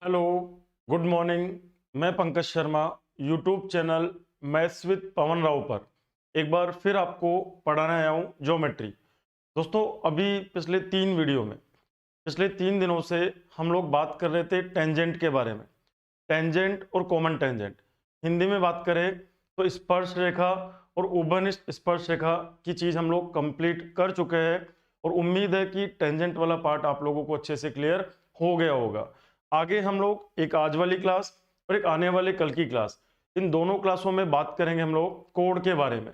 Hello, good morning. मैं Pankaj Sharma, YouTube channel maths with Pawan Rao पर एक बार फिर आपको पढ़ाने आया हूँ ज्योमेट्री। दोस्तों, अभी पिछले 3 दिनों से हम लोग बात कर रहे थे टेंजेंट के बारे में। टेंजेंट और कॉमन टेंजेंट, हिंदी में बात करें तो स्पर्श रेखा और उभयनिष्ठ स्पर्श रेखा की चीज़ हम लोग कंप्लीट कर चुके हैं और उम्मीद है कि टेंजेंट वाला पार्ट आप लोगों को अच्छे से क्लियर हो गया होगा। आगे हम लोग एक आज वाली क्लास और एक आने वाले कल की क्लास, इन दोनों क्लासों में बात करेंगे हम लोग कोड के बारे में।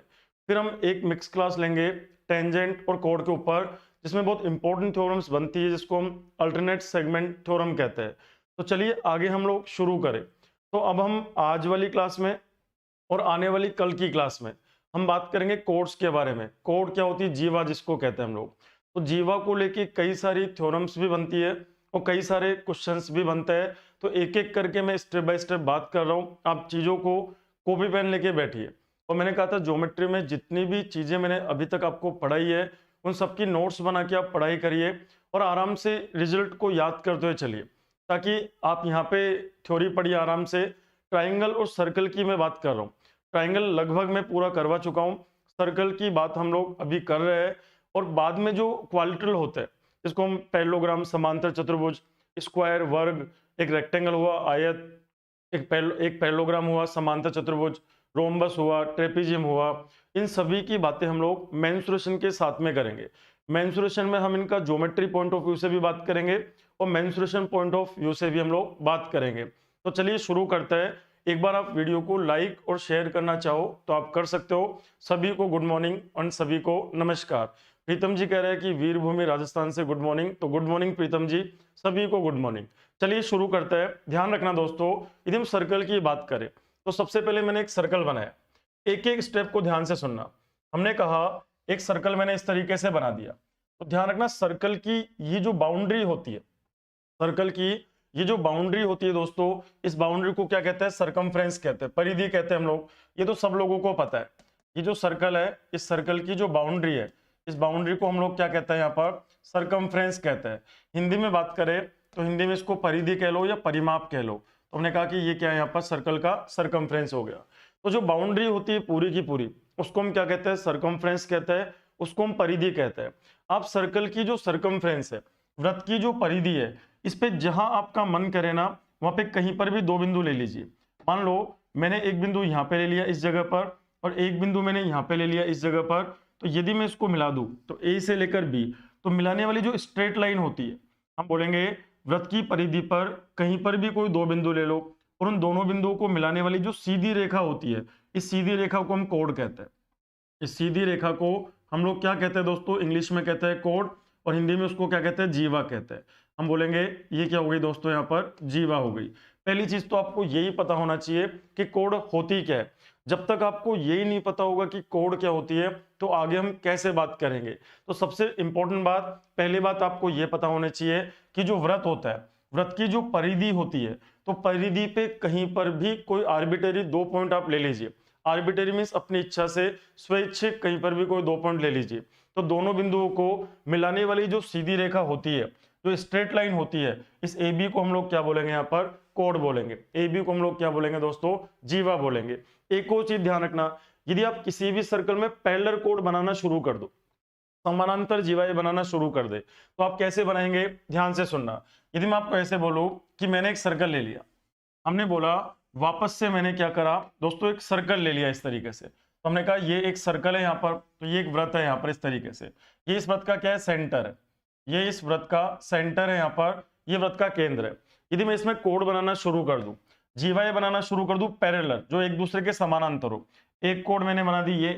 फिर हम एक मिक्स क्लास लेंगे टेंजेंट और कोड के ऊपर, जिसमें बहुत इंपॉर्टेंट थ्योरम्स बनती है जिसको हम अल्टरनेट सेगमेंट थ्योरम कहते हैं। तो चलिए आगे हम लोग शुरू करें। तो अब हम आज वाली क्लास में और आने वाली कल की क्लास में हम बात करेंगे कोड्स के बारे में। कोड क्या होती है? जीवा जिसको कहते हैं हम लोग। तो जीवा को लेके कई सारी थ्योरम्स भी बनती है और कई सारे क्वेश्चंस भी बनते हैं। तो एक एक करके मैं स्टेप बाय स्टेप बात कर रहा हूँ, आप चीज़ों को कॉपी पेन लेके बैठिए। और मैंने कहा था ज्योमेट्री में जितनी भी चीज़ें मैंने अभी तक आपको पढ़ाई है उन सबकी नोट्स बना के आप पढ़ाई करिए और आराम से रिजल्ट को याद करते हुए चलिए, ताकि आप यहाँ पे थ्योरी पढ़िए आराम से। ट्राइंगल और सर्कल की मैं बात कर रहा हूँ। ट्राइंगल लगभग मैं पूरा करवा चुका हूँ, सर्कल की बात हम लोग अभी कर रहे हैं। और बाद में जो क्वालिट्रल होते हैं, इसको हम पैरेललोग्राम, समांतर चतुर्भुज, स्क्वायर, वर्ग, एक रेक्टेंगल हुआ, आयत, एक पैरेललोग्राम हुआ, समांतर चतुर्भुज, रोम्बस हुआ, ट्रेपीजियम हुआ, इन सभी की बातें हम लोग मेंसुरेशन के साथ में करेंगे। मेंसुरेशन में हम इनका ज्योमेट्री पॉइंट ऑफ व्यू से भी बात करेंगे और मेंसुरेशन पॉइंट ऑफ व्यू से भी हम लोग बात करेंगे। तो चलिए शुरू करते हैं। एक बार आप वीडियो को लाइक और शेयर करना चाहो तो आप कर सकते हो। सभी को गुड मॉर्निंग और सभी को नमस्कार। प्रीतम जी कह रहे हैं कि वीरभूमि राजस्थान से गुड मॉर्निंग, तो गुड मॉर्निंग प्रीतम जी, सभी को गुड मॉर्निंग। चलिए शुरू करते हैं। ध्यान रखना दोस्तों, यदि हम सर्कल की बात करें तो सबसे पहले मैंने एक सर्कल बनाया। एक एक स्टेप को ध्यान से सुनना। हमने कहा एक सर्कल मैंने इस तरीके से बना दिया, तो ध्यान रखना सर्कल की ये जो बाउंड्री होती है, सर्कल की ये जो बाउंड्री होती है दोस्तों, इस बाउंड्री को क्या कहते हैं? सरकमफ्रेंस कहते हैं, परिधि कहते हैं हम लोग। ये तो सब लोगों को पता है। ये जो सर्कल है, इस सर्कल की जो बाउंड्री है, इस बाउंड्री को हम लोग क्या कहते हैं? यहाँ पर सरकमफ्रेंस कहते हैं। हिंदी में बात करें तो हिंदी में इसको परिधि कह लो या परिमाप कह लो। तो हमने कहा कि ये क्या है? यहाँ पर सर्कल का सरकमफ्रेंस हो गया। तो जो बाउंड्री होती है पूरी की पूरी, उसको हम क्या कहते हैं? सरकमफ्रेंस कहते हैं, उसको हम परिधि कहते हैं। आप सर्कल की जो सरकमफ्रेंस है, वृत्त की जो परिधि है, इस पे जहां आपका मन करे ना, वहां पे कहीं पर भी दो बिंदु ले लीजिए। मान लो मैंने एक बिंदु यहाँ पे ले लिया इस जगह पर, और एक बिंदु मैंने यहाँ पे ले लिया इस जगह पर। तो यदि मैं इसको मिला दूं तो ए से लेकर बी, तो मिलाने वाली जो स्ट्रेट लाइन होती है, हम बोलेंगे वृत्त की परिधि पर कहीं पर भी कोई दो बिंदु ले लो और उन दोनों बिंदुओं को मिलाने वाली जो सीधी रेखा होती है, इस सीधी रेखा को हम कोड कहते हैं। इस सीधी रेखा को हम लोग क्या कहते हैं दोस्तों? इंग्लिश में कहते हैं कोड, और हिंदी में उसको क्या कहते हैं? जीवा कहते हैं। हम बोलेंगे ये क्या हो गई दोस्तों? यहाँ पर जीवा हो गई। पहली चीज तो आपको यही पता होना चाहिए कि कोड होती क्या है। जब तक आपको यही नहीं पता होगा कि कोड क्या होती है, तो आगे हम कैसे बात करेंगे? तो सबसे इंपॉर्टेंट बात, पहली बात आपको यह पता होना चाहिए कि जो वृत्त होता है, वृत्त की जो परिधि होती है, तो परिधि पे कहीं पर भी कोई आर्बिटरी दो पॉइंट आप ले लीजिए। आर्बिटरी मीन्स अपनी इच्छा से, स्वैच्छिक कहीं पर भी कोई दो पॉइंट ले लीजिए। तो दोनों बिंदुओं को मिलाने वाली जो सीधी रेखा होती है, जो स्ट्रेट लाइन होती है, इस ए बी को हम लोग क्या बोलेंगे? यहाँ पर कोड बोलेंगे। ए बी को हम लोग क्या बोलेंगे दोस्तों? जीवा बोलेंगे। एक और चीज ध्यान रखना, यदि आप किसी भी सर्कल में पैरेलल कोड बनाना शुरू कर दो, समानांतर जीवाएं बनाना शुरू कर दे, तो आप कैसे बनाएंगे? ध्यान से सुनना। यदि मैं आपको ऐसे बोलूं कि मैंने एक सर्कल ले लिया, हमने बोला वापस से मैंने क्या करा दोस्तों? एक सर्कल ले लिया इस तरीके से। तो हमने कहा ये एक सर्कल है यहाँ पर, तो ये एक वृत्त है यहाँ पर इस तरीके से। ये इस वृत्त का क्या है? सेंटर है। ये इस वृत्त का सेंटर है यहाँ पर, ये वृत्त का केंद्र है। यदि मैं इसमें कोड बनाना शुरू कर दूं, जीवाएं बनाना शुरू कर दूं पैरेलल, जो एक दूसरे के समानांतर हो, एक कोड मैंने बना दी ये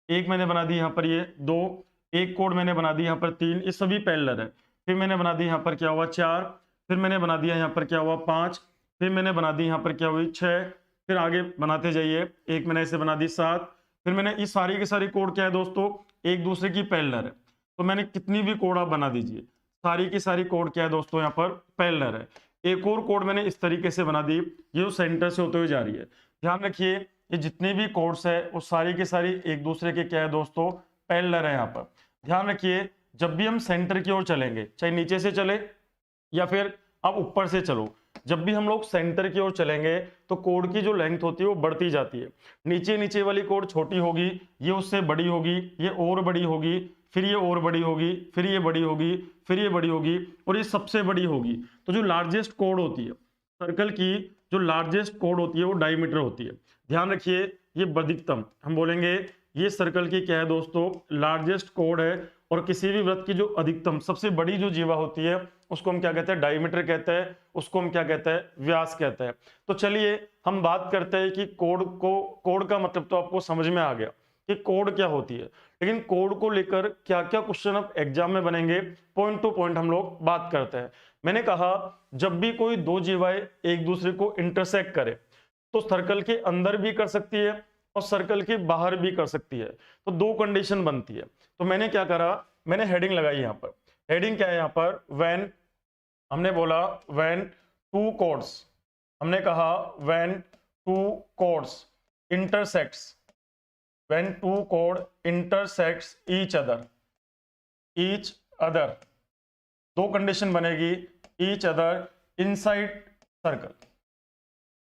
एक मैंने बना दी यहाँ पर ये दो, एक कोड मैंने बना दी यहाँ पर तीन, ये सभी पैरेलल है। फिर मैंने बना दी यहाँ पर क्या हुआ? चार। फिर मैंने बना दिया यहाँ पर क्या हुआ? पांच। फिर मैंने बना दी यहाँ पर क्या हुई? छह। फिर आगे बनाते जाइए, एक मैंने ऐसे बना दी सात। फिर मैंने ये सारी की सारी कोड क्या है दोस्तों? एक दूसरे की पैरेलल है। तो मैंने कितनी भी कोड आप बना दीजिए, सारी की सारी कोड क्या है दोस्तों? यहाँ पर पैरेलल है। एक और कोड मैंने इस तरीके से बना दी, ये जो सेंटर से होते हुए जा रही है। ध्यान रखिए, ये जितनी भी कोड्स है वो सारी की सारी एक दूसरे के क्या है दोस्तों? पैरेलल है यहाँ पर। ध्यान रखिए, जब भी हम सेंटर की ओर चलेंगे, चाहे नीचे से चले या फिर आप ऊपर से चलो, जब भी हम लोग सेंटर की ओर चलेंगे तो कोड की जो लेंथ होती है वो बढ़ती जाती है। नीचे नीचे वाली कोड छोटी होगी, ये उससे बड़ी होगी, ये और बड़ी होगी, फिर ये और बड़ी होगी, फिर ये बड़ी होगी, फिर ये बड़ी होगी और ये सबसे बड़ी होगी। तो जो लार्जेस्ट कोड होती है सर्कल की, जो लार्जेस्ट कोड होती है वो डायमीटर होती है। ध्यान रखिए, ये अधिकतम हम बोलेंगे ये सर्कल की क्या है दोस्तों, लार्जेस्ट कोड है। और किसी भी वृत्त की जो अधिकतम सबसे बड़ी जो जीवा होती है उसको हम क्या कहते हैं, डायमीटर कहते हैं, उसको हम क्या कहते हैं, व्यास कहते हैं। तो चलिए हम बात करते हैं कि कोड का मतलब तो आपको समझ में आ गया कि कोड क्या होती है, लेकिन कोड को लेकर क्या क्या क्वेश्चन अब एग्जाम में बनेंगे, पॉइंट टू पॉइंट हम लोग बात करते हैं। मैंने कहा जब भी कोई दो जीवाएं एक दूसरे को इंटरसेक्ट करे तो सर्कल के अंदर भी कर सकती है और सर्कल के बाहर भी कर सकती है। तो दो कंडीशन बनती है। तो मैंने क्या करा, मैंने हेडिंग लगाई यहाँ पर। हेडिंग क्या है यहाँ पर, व्हेन, हमने बोला व्हेन टू कोड्स, हमने कहा when two chords intersects, when two कोड इंटरसेक्ट्स ईच अदर, दो कंडीशन बनेगी, each other inside circle,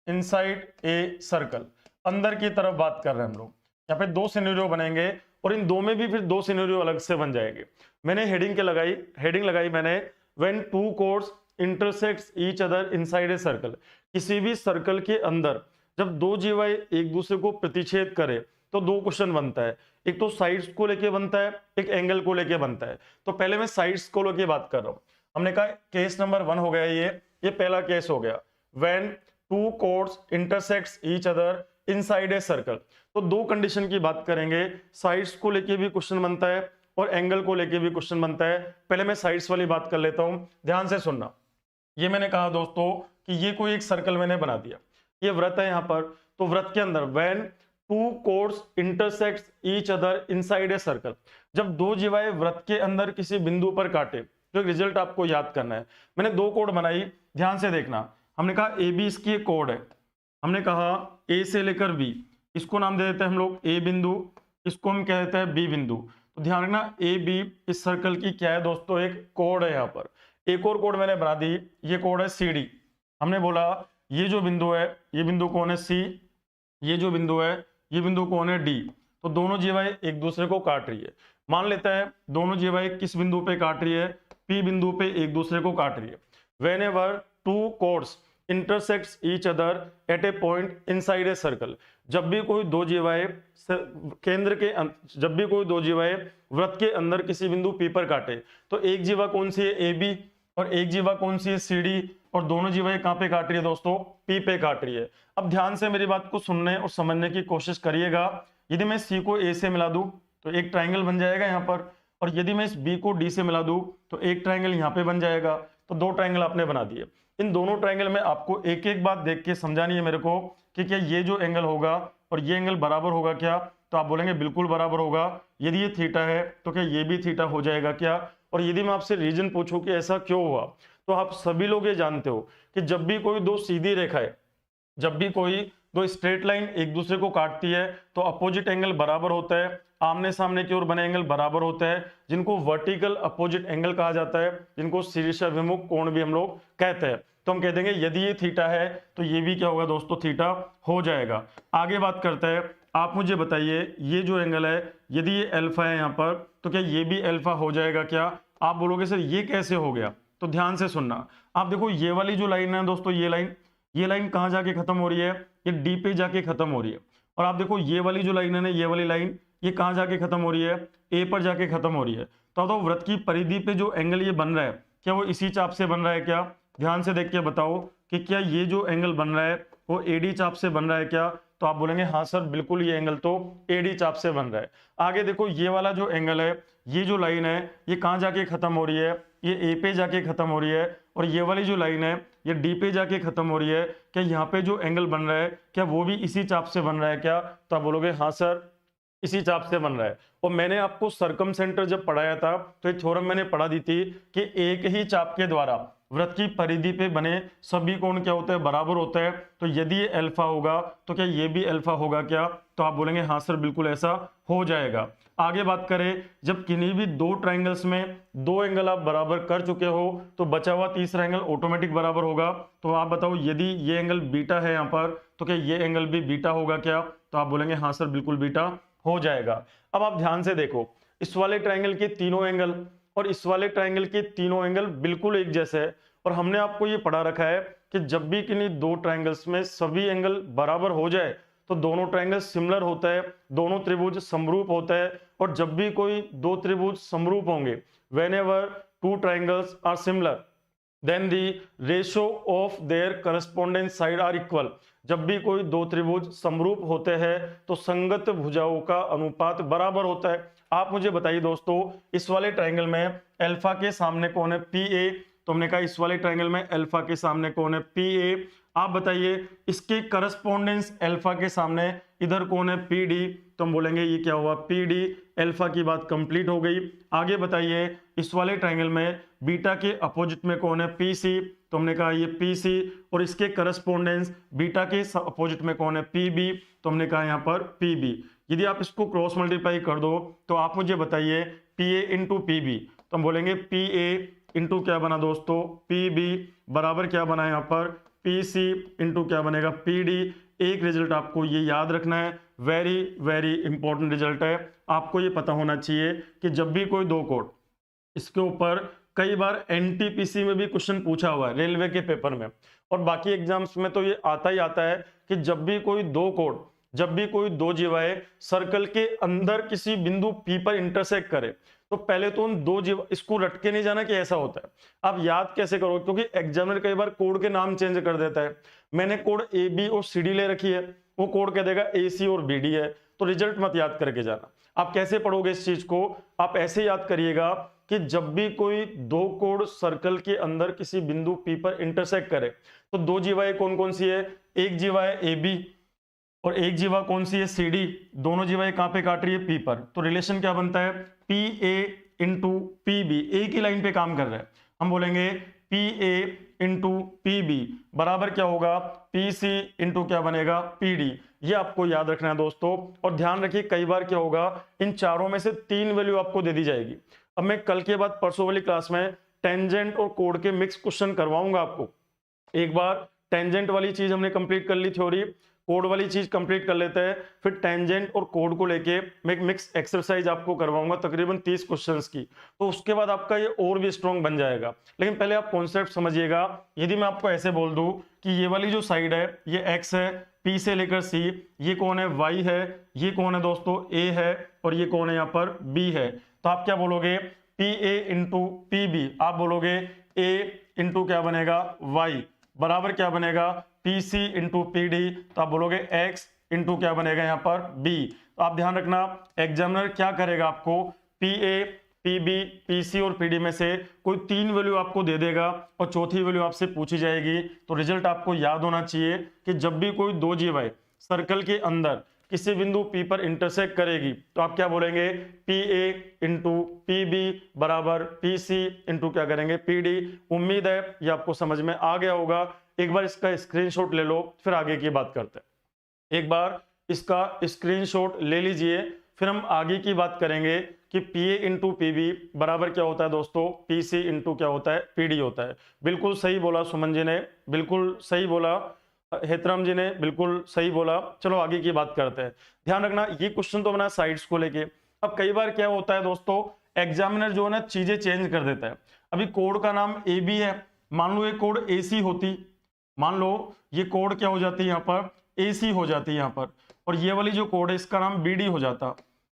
inside a circle, अंदर की तरफ बात कर रहे हैं हम लोग। यहाँ पे दो सिनेरियो बनेंगे और इन दो में भी फिर दो सिनेरियो अलग से बन जाएंगे। मैंने हेडिंग लगाई मैंने when two chords intersects each other inside a circle. किसी भी सर्कल के अंदर जब दो जीवाएं एक दूसरे को प्रतिच्छेद करे तो दो क्वेश्चन बनता है, एक तो साइड्स को लेके बनता है, एक एंगल को लेके बनता है। तो पहले मैं साइड्स को लेके बात कर रहा हूं। हमने कहा केस नंबर 1 हो गया, ये पहला केस हो गया, when two chords intersects each other inside a circle. तो दो कंडीशन की बात करेंगे, साइड्स को लेके भी क्वेश्चन बनता है और एंगल को लेके भी क्वेश्चन बनता है। पहले मैं साइड्स वाली बात कर लेता हूं, ध्यान से सुनना। ये मैंने कहा दोस्तों कि ये कोई एक सर्कल मैंने बना दिया, ये वृत्त है यहाँ पर। तो वृत्त के अंदर when two chords intersects each other inside a circle, जब दो जीवाएं वृत्त के अंदर किसी बिंदु पर काटे, तो रिजल्ट आपको याद करना है। मैंने दो कोड बनाई, ध्यान से देखना। हमने कहा ए बी इसकी एक कोड है, हमने कहा ए से लेकर बी, इसको नाम दे देते हैं हम लोग ए बिंदु, इसको हम कह देते हैं बी बिंदु। तो ध्यान रखना ए बी इस सर्कल की क्या है दोस्तों, एक कोड है। यहाँ पर एक और कोड मैंने बना दी, ये कोड है सी डी। हमने बोला ये जो बिंदु है, ये बिंदु कौन है सी, ये जो बिंदु है ये बिंदु कौन है डी। तो दोनों जीवाएं एक दूसरे को काट रही है। मान लेते हैं दोनों जीवाएं किस बिंदु पे काट रही है, पी बिंदु पे एक दूसरे को काट रही है। Whenever two chords intersects each other at a point inside a circle, जब भी कोई दो जीवाएं जब भी कोई दो जीवाएं वृत्त के अंदर किसी बिंदु पी पर काटे, तो एक जीवा कौन सी है ए बी और एक जीवा कौन सी है सी डी, और दोनों जीवाएं कहां पे काट रही है दोस्तों, पी पे काट रही है। अब ध्यान से मेरी बात को सुनने और समझने की कोशिश करिएगा। यदि मैं सी को ए से मिला दूं तो एक ट्राइंगल बन जाएगा यहाँ पर, और यदि मैं इस बी को डी से मिला दूं तो एक ट्राइंगल यहाँ पे बन जाएगा। तो दो ट्राइंगल आपने बना दिए। इन दोनों ट्राइंगल में आपको एक एक बात देख के समझानी है मेरे को कि क्या ये जो एंगल होगा और ये एंगल बराबर होगा क्या। तो आप बोलेंगे बिल्कुल बराबर होगा। यदि ये थीटा है तो क्या ये भी थीटा हो जाएगा क्या। और यदि मैं आपसे रीजन पूछूं कि ऐसा क्यों हुआ, तो आप सभी लोग ये जानते हो कि जब भी कोई दो सीधी रेखाएं, जब भी कोई दो स्ट्रेट लाइन एक दूसरे को काटती है तो अपोजिट एंगल बराबर होता है, आमने सामने की ओर बने एंगल बराबर होता है, जिनको वर्टिकल अपोजिट एंगल कहा जाता है, जिनको शीर्षाभिमुख कोण भी हम लोग कहते हैं। तो हम कह देंगे यदि ये थीटा है तो ये भी क्या होगा दोस्तों, थीटा हो जाएगा। आगे बात करते हैं, आप मुझे बताइए ये जो एंगल है यदि ये अल्फा है यहाँ पर, तो क्या ये भी अल्फा हो जाएगा क्या। आप बोलोगे सर ये कैसे हो गया, तो ध्यान से सुनना। आप देखो ये वाली जो लाइन है दोस्तों, ये लाइन कहाँ जाके खत्म हो रही है, ये डी पे जाके खत्म हो रही है। और आप देखो ये वाली जो लाइन है ना, ये वाली लाइन ये कहाँ जाके खत्म हो रही है, ए पर जाके खत्म हो रही है। तो वृत्त की परिधि पे जो एंगल ये बन रहा है क्या वो इसी चाप से बन रहा है क्या। ध्यान से देख के बताओ कि क्या ये जो एंगल बन रहा है वो एडी चाप से बन रहा है क्या। तो आप बोलेंगे हाँ सर बिल्कुल ये एंगल तो एडी चाप से बन रहा है। आगे देखो ये वाला जो एंगल है, ये जो लाइन है ये कहाँ जाके खत्म हो रही है, ये ए पे जाके खत्म हो रही है। और ये वाली जो लाइन है ये डी पे जाके खत्म हो रही है। क्या यहाँ पे जो एंगल बन रहा है क्या वो भी इसी चाप से बन रहा है क्या। तो आप बोलोगे हाँ सर इसी चाप से बन रहा है। और मैंने आपको सरकम सेंटर जब पढ़ाया था तो एक थ्योरम मैंने पढ़ा दी थी कि एक ही चाप के द्वारा वृत्त की परिधि पे बने सभी कोण क्या होते हैं, बराबर होते हैं। तो यदि ये अल्फा होगा तो क्या ये भी अल्फा होगा क्या। तो तो आप बोलेंगे हाँ सर बिल्कुल ऐसा हो जाएगा। आगे बात करें, जब किन्हीं भी दो ट्राइंगल्स में दो एंगल आप बराबर कर चुके हो तो बचा हुआ तीसरा एंगल ऑटोमेटिक बराबर होगा। तो आप बताओ यदि ये एंगल बीटा है यहाँ पर तो क्या ये एंगल भी बीटा होगा क्या? तो आप बोलेंगे हाँ सर बिल्कुल बीटा हो जाएगा। अब आप ध्यान से देखो, इस वाले ट्राइंगल के तीनों एंगल और इस वाले ट्राइंगल के तीनों एंगल बिल्कुल एक जैसे है, और हमने आपको ये पढ़ा रखा है कि जब भी किन्हीं दो ट्राइंगल्स में सभी एंगल बराबर हो जाए तो दोनों ट्राइंगल सिमिलर होता है, दोनों त्रिभुज समरूप होता है। और जब भी कोई दो त्रिभुज समरूप होंगे, whenever two triangles are similar then the ratio of their corresponding side are equal। जब भी कोई दो त्रिभुज समरूप होते हैं तो संगत भुजाओं का अनुपात बराबर होता है। आप मुझे बताइए दोस्तों, इस वाले ट्राइंगल में अल्फा के सामने कौन है? पी ए। तो हमने कहा इस वाले ट्राइंगल में अल्फा के सामने कौन है? पी ए। आप बताइए इसके करस्पॉन्डेंस अल्फा के सामने इधर कौन है? P D. तो हम बोलेंगे ये क्या हुआ? P D. अल्फा की बात कंप्लीट हो गई। आगे बताइए इस वाले ट्राइंगल में बीटा के अपोजिट में कौन है? P C. तो हमने कहा ये पी सी। और इसके करस्पॉन्डेंस बीटा के अपोजिट में कौन है? P B. तो हमने कहा यहाँ पर पी बी। यदि आप इसको क्रॉस मल्टीप्लाई कर दो तो आप मुझे बताइए P A into P B. तो हम बोलेंगे पी ए इंटू क्या बना दोस्तों? पी बी बराबर क्या बना यहाँ पर? पी सी इंटू क्या बनेगा? P D. एक रिजल्ट आपको ये याद रखना है, वेरी वेरी इंपॉर्टेंट रिजल्ट है। आपको ये पता होना चाहिए कि जब भी कोई दो कोड, इसके ऊपर कई बार एनटीपीसी में भी क्वेश्चन पूछा हुआ है, रेलवे के पेपर में, और बाकी एग्जाम्स में तो ये आता ही आता है कि जब भी कोई दो कोड, जब भी कोई दो जीवाएं सर्कल के अंदर किसी बिंदु पी पर इंटरसेक्ट करे तो पहले तो उन दो जीवा, इसको रट के नहीं जाना कि ऐसा होता है। आप याद कैसे करोगे? क्योंकि एग्जामिनर कई बार कोड के नाम चेंज कर देता है। मैंने कोड ए बी और सी डी ले रखी है, वो कोड कह देगा ए सी और बी डी है, तो रिजल्ट मत याद करके जाना। आप कैसे पढ़ोगे इस चीज को? आप ऐसे याद करिएगा कि जब भी कोई दो कोड सर्कल के अंदर किसी बिंदु पी पर इंटरसेक्ट करे तो दो जीवाएं कौन कौन सी है? एक जीवा है ए बी और एक जीवा कौन सी है? C D. दोनों जीवाएं कहां पे काट रही है? पी पर। तो रिलेशन क्या बनता है? P A into P B. एक ही लाइन पे काम कर रहा है। हम बोलेंगे P A into P B बराबर क्या होगा? पी सी इंटू क्या बनेगा? P D. ये आपको याद रखना है दोस्तों। और ध्यान रखिए कई बार क्या होगा, इन चारों में से तीन वैल्यू आपको दे दी जाएगी। अब मैं कल के बाद परसों वाली क्लास में टेंजेंट और कोड के मिक्स क्वेश्चन करवाऊंगा आपको। एक बार टेंजेंट वाली चीज हमने कंप्लीट कर ली थ्योरी, कोड वाली चीज कंप्लीट कर लेते हैं, फिर टेंजेंट और कोड को लेके मैं एक मिक्स एक्सरसाइज आपको करवाऊंगा तकरीबन 30 क्वेश्चंस की। तो उसके बाद आपका ये और भी स्ट्रॉन्ग बन जाएगा। लेकिन पहले आप कॉन्सेप्ट समझिएगा। यदि मैं आपको ऐसे बोल दूं कि ये वाली जो साइड है ये एक्स है, पी से लेकर सी, ये कौन है? वाई है, ये कौन है दोस्तों? ए है, और ये कौन है यहाँ पर? बी है। तो आप क्या बोलोगे? P A into P B. आप बोलोगे ए इंटू क्या बनेगा? वाई बराबर क्या बनेगा? P C into P D. तो आप बोलोगे एक्स इंटू क्या बनेगा यहाँ पर? बी। तो आप ध्यान रखना एग्जामिनर क्या करेगा, आपको P A, P B, P C और पी डी में से कोई तीन वैल्यू आपको दे देगा और चौथी वैल्यू आपसे पूछी जाएगी। तो रिजल्ट आपको याद होना चाहिए कि जब भी कोई दो जीवाएं सर्कल के अंदर किसी बिंदु P पर इंटरसेक्ट करेगी तो आप क्या बोलेंगे? P A into P B बराबर पी सी इंटू क्या करेंगे? P D. उम्मीद है ये आपको समझ में आ गया होगा। एक बार इसका स्क्रीनशॉट ले लो, फिर आगे की बात करते हैं। एक बार इसका स्क्रीनशॉट ले लीजिए, फिर हम आगे की बात करेंगे कि P A into P B बराबर क्या होता है दोस्तों? पी सी इंटू क्या होता है? पी डी होता है। बिल्कुल सही बोला सुमन जी ने, बिल्कुल सही बोला हेतराम जी ने, बिल्कुल सही बोला। चलो आगे की बात करते हैं। ध्यान रखना ये क्वेश्चन तो बना साइड्स को लेके। अब कई बार क्या होता है दोस्तों, एग्जामिनर जो है ना चीजें चेंज कर देता है। अभी कोड का नाम ए बी है, मान लो ये कोड ए सी होती, मान लो ये कोड क्या हो जाती है यहाँ पर? ए सी हो जाती है यहाँ पर, और ये वाली जो कोड है इसका नाम बी डी हो जाता,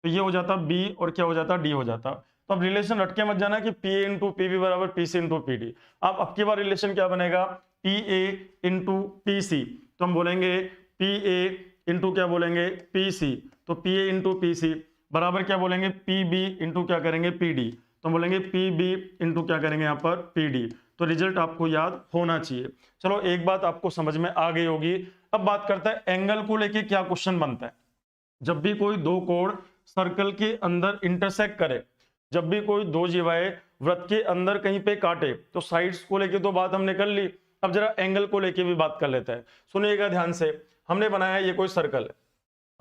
तो ये हो जाता बी और क्या हो जाता? डी हो जाता। तो अब रिलेशन रटके मत जाना कि P A into P B बराबर P C into P D. आप अब की बार रिलेशन क्या बनेगा? P A into P C. तो हम बोलेंगे पी ए इंटू क्या बोलेंगे? P C. तो P A into P C बराबर क्या बोलेंगे? पी बी इंटू क्या करेंगे? P D. तो हम बोलेंगे पी बी इंटू क्या करेंगे यहाँ पर? P D. तो रिजल्ट आपको याद होना चाहिए। चलो एक बात आपको समझ में आ गई होगी। अब बात करता है एंगल को लेके क्या क्वेश्चन बनता है। जब भी कोई दो कोण सर्कल के अंदर इंटरसेक्ट करे, जब भी कोई दो जीवाएं वृत्त के अंदर कहीं पे काटे, तो साइड्स को लेके तो बात हमने कर ली, अब जरा एंगल को लेके भी बात कर लेते हैं। सुनिएगा ध्यान से। हमने बनाया ये कोई सर्कल है,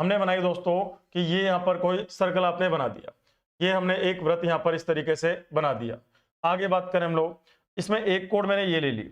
हमने बनाई दोस्तों कि ये यहाँ पर कोई सर्कल आपने बना दिया, ये हमने एक वृत्त यहाँ पर इस तरीके से बना दिया। आगे बात करें हम लोग, इसमें एक कोड मैंने ये ले ली,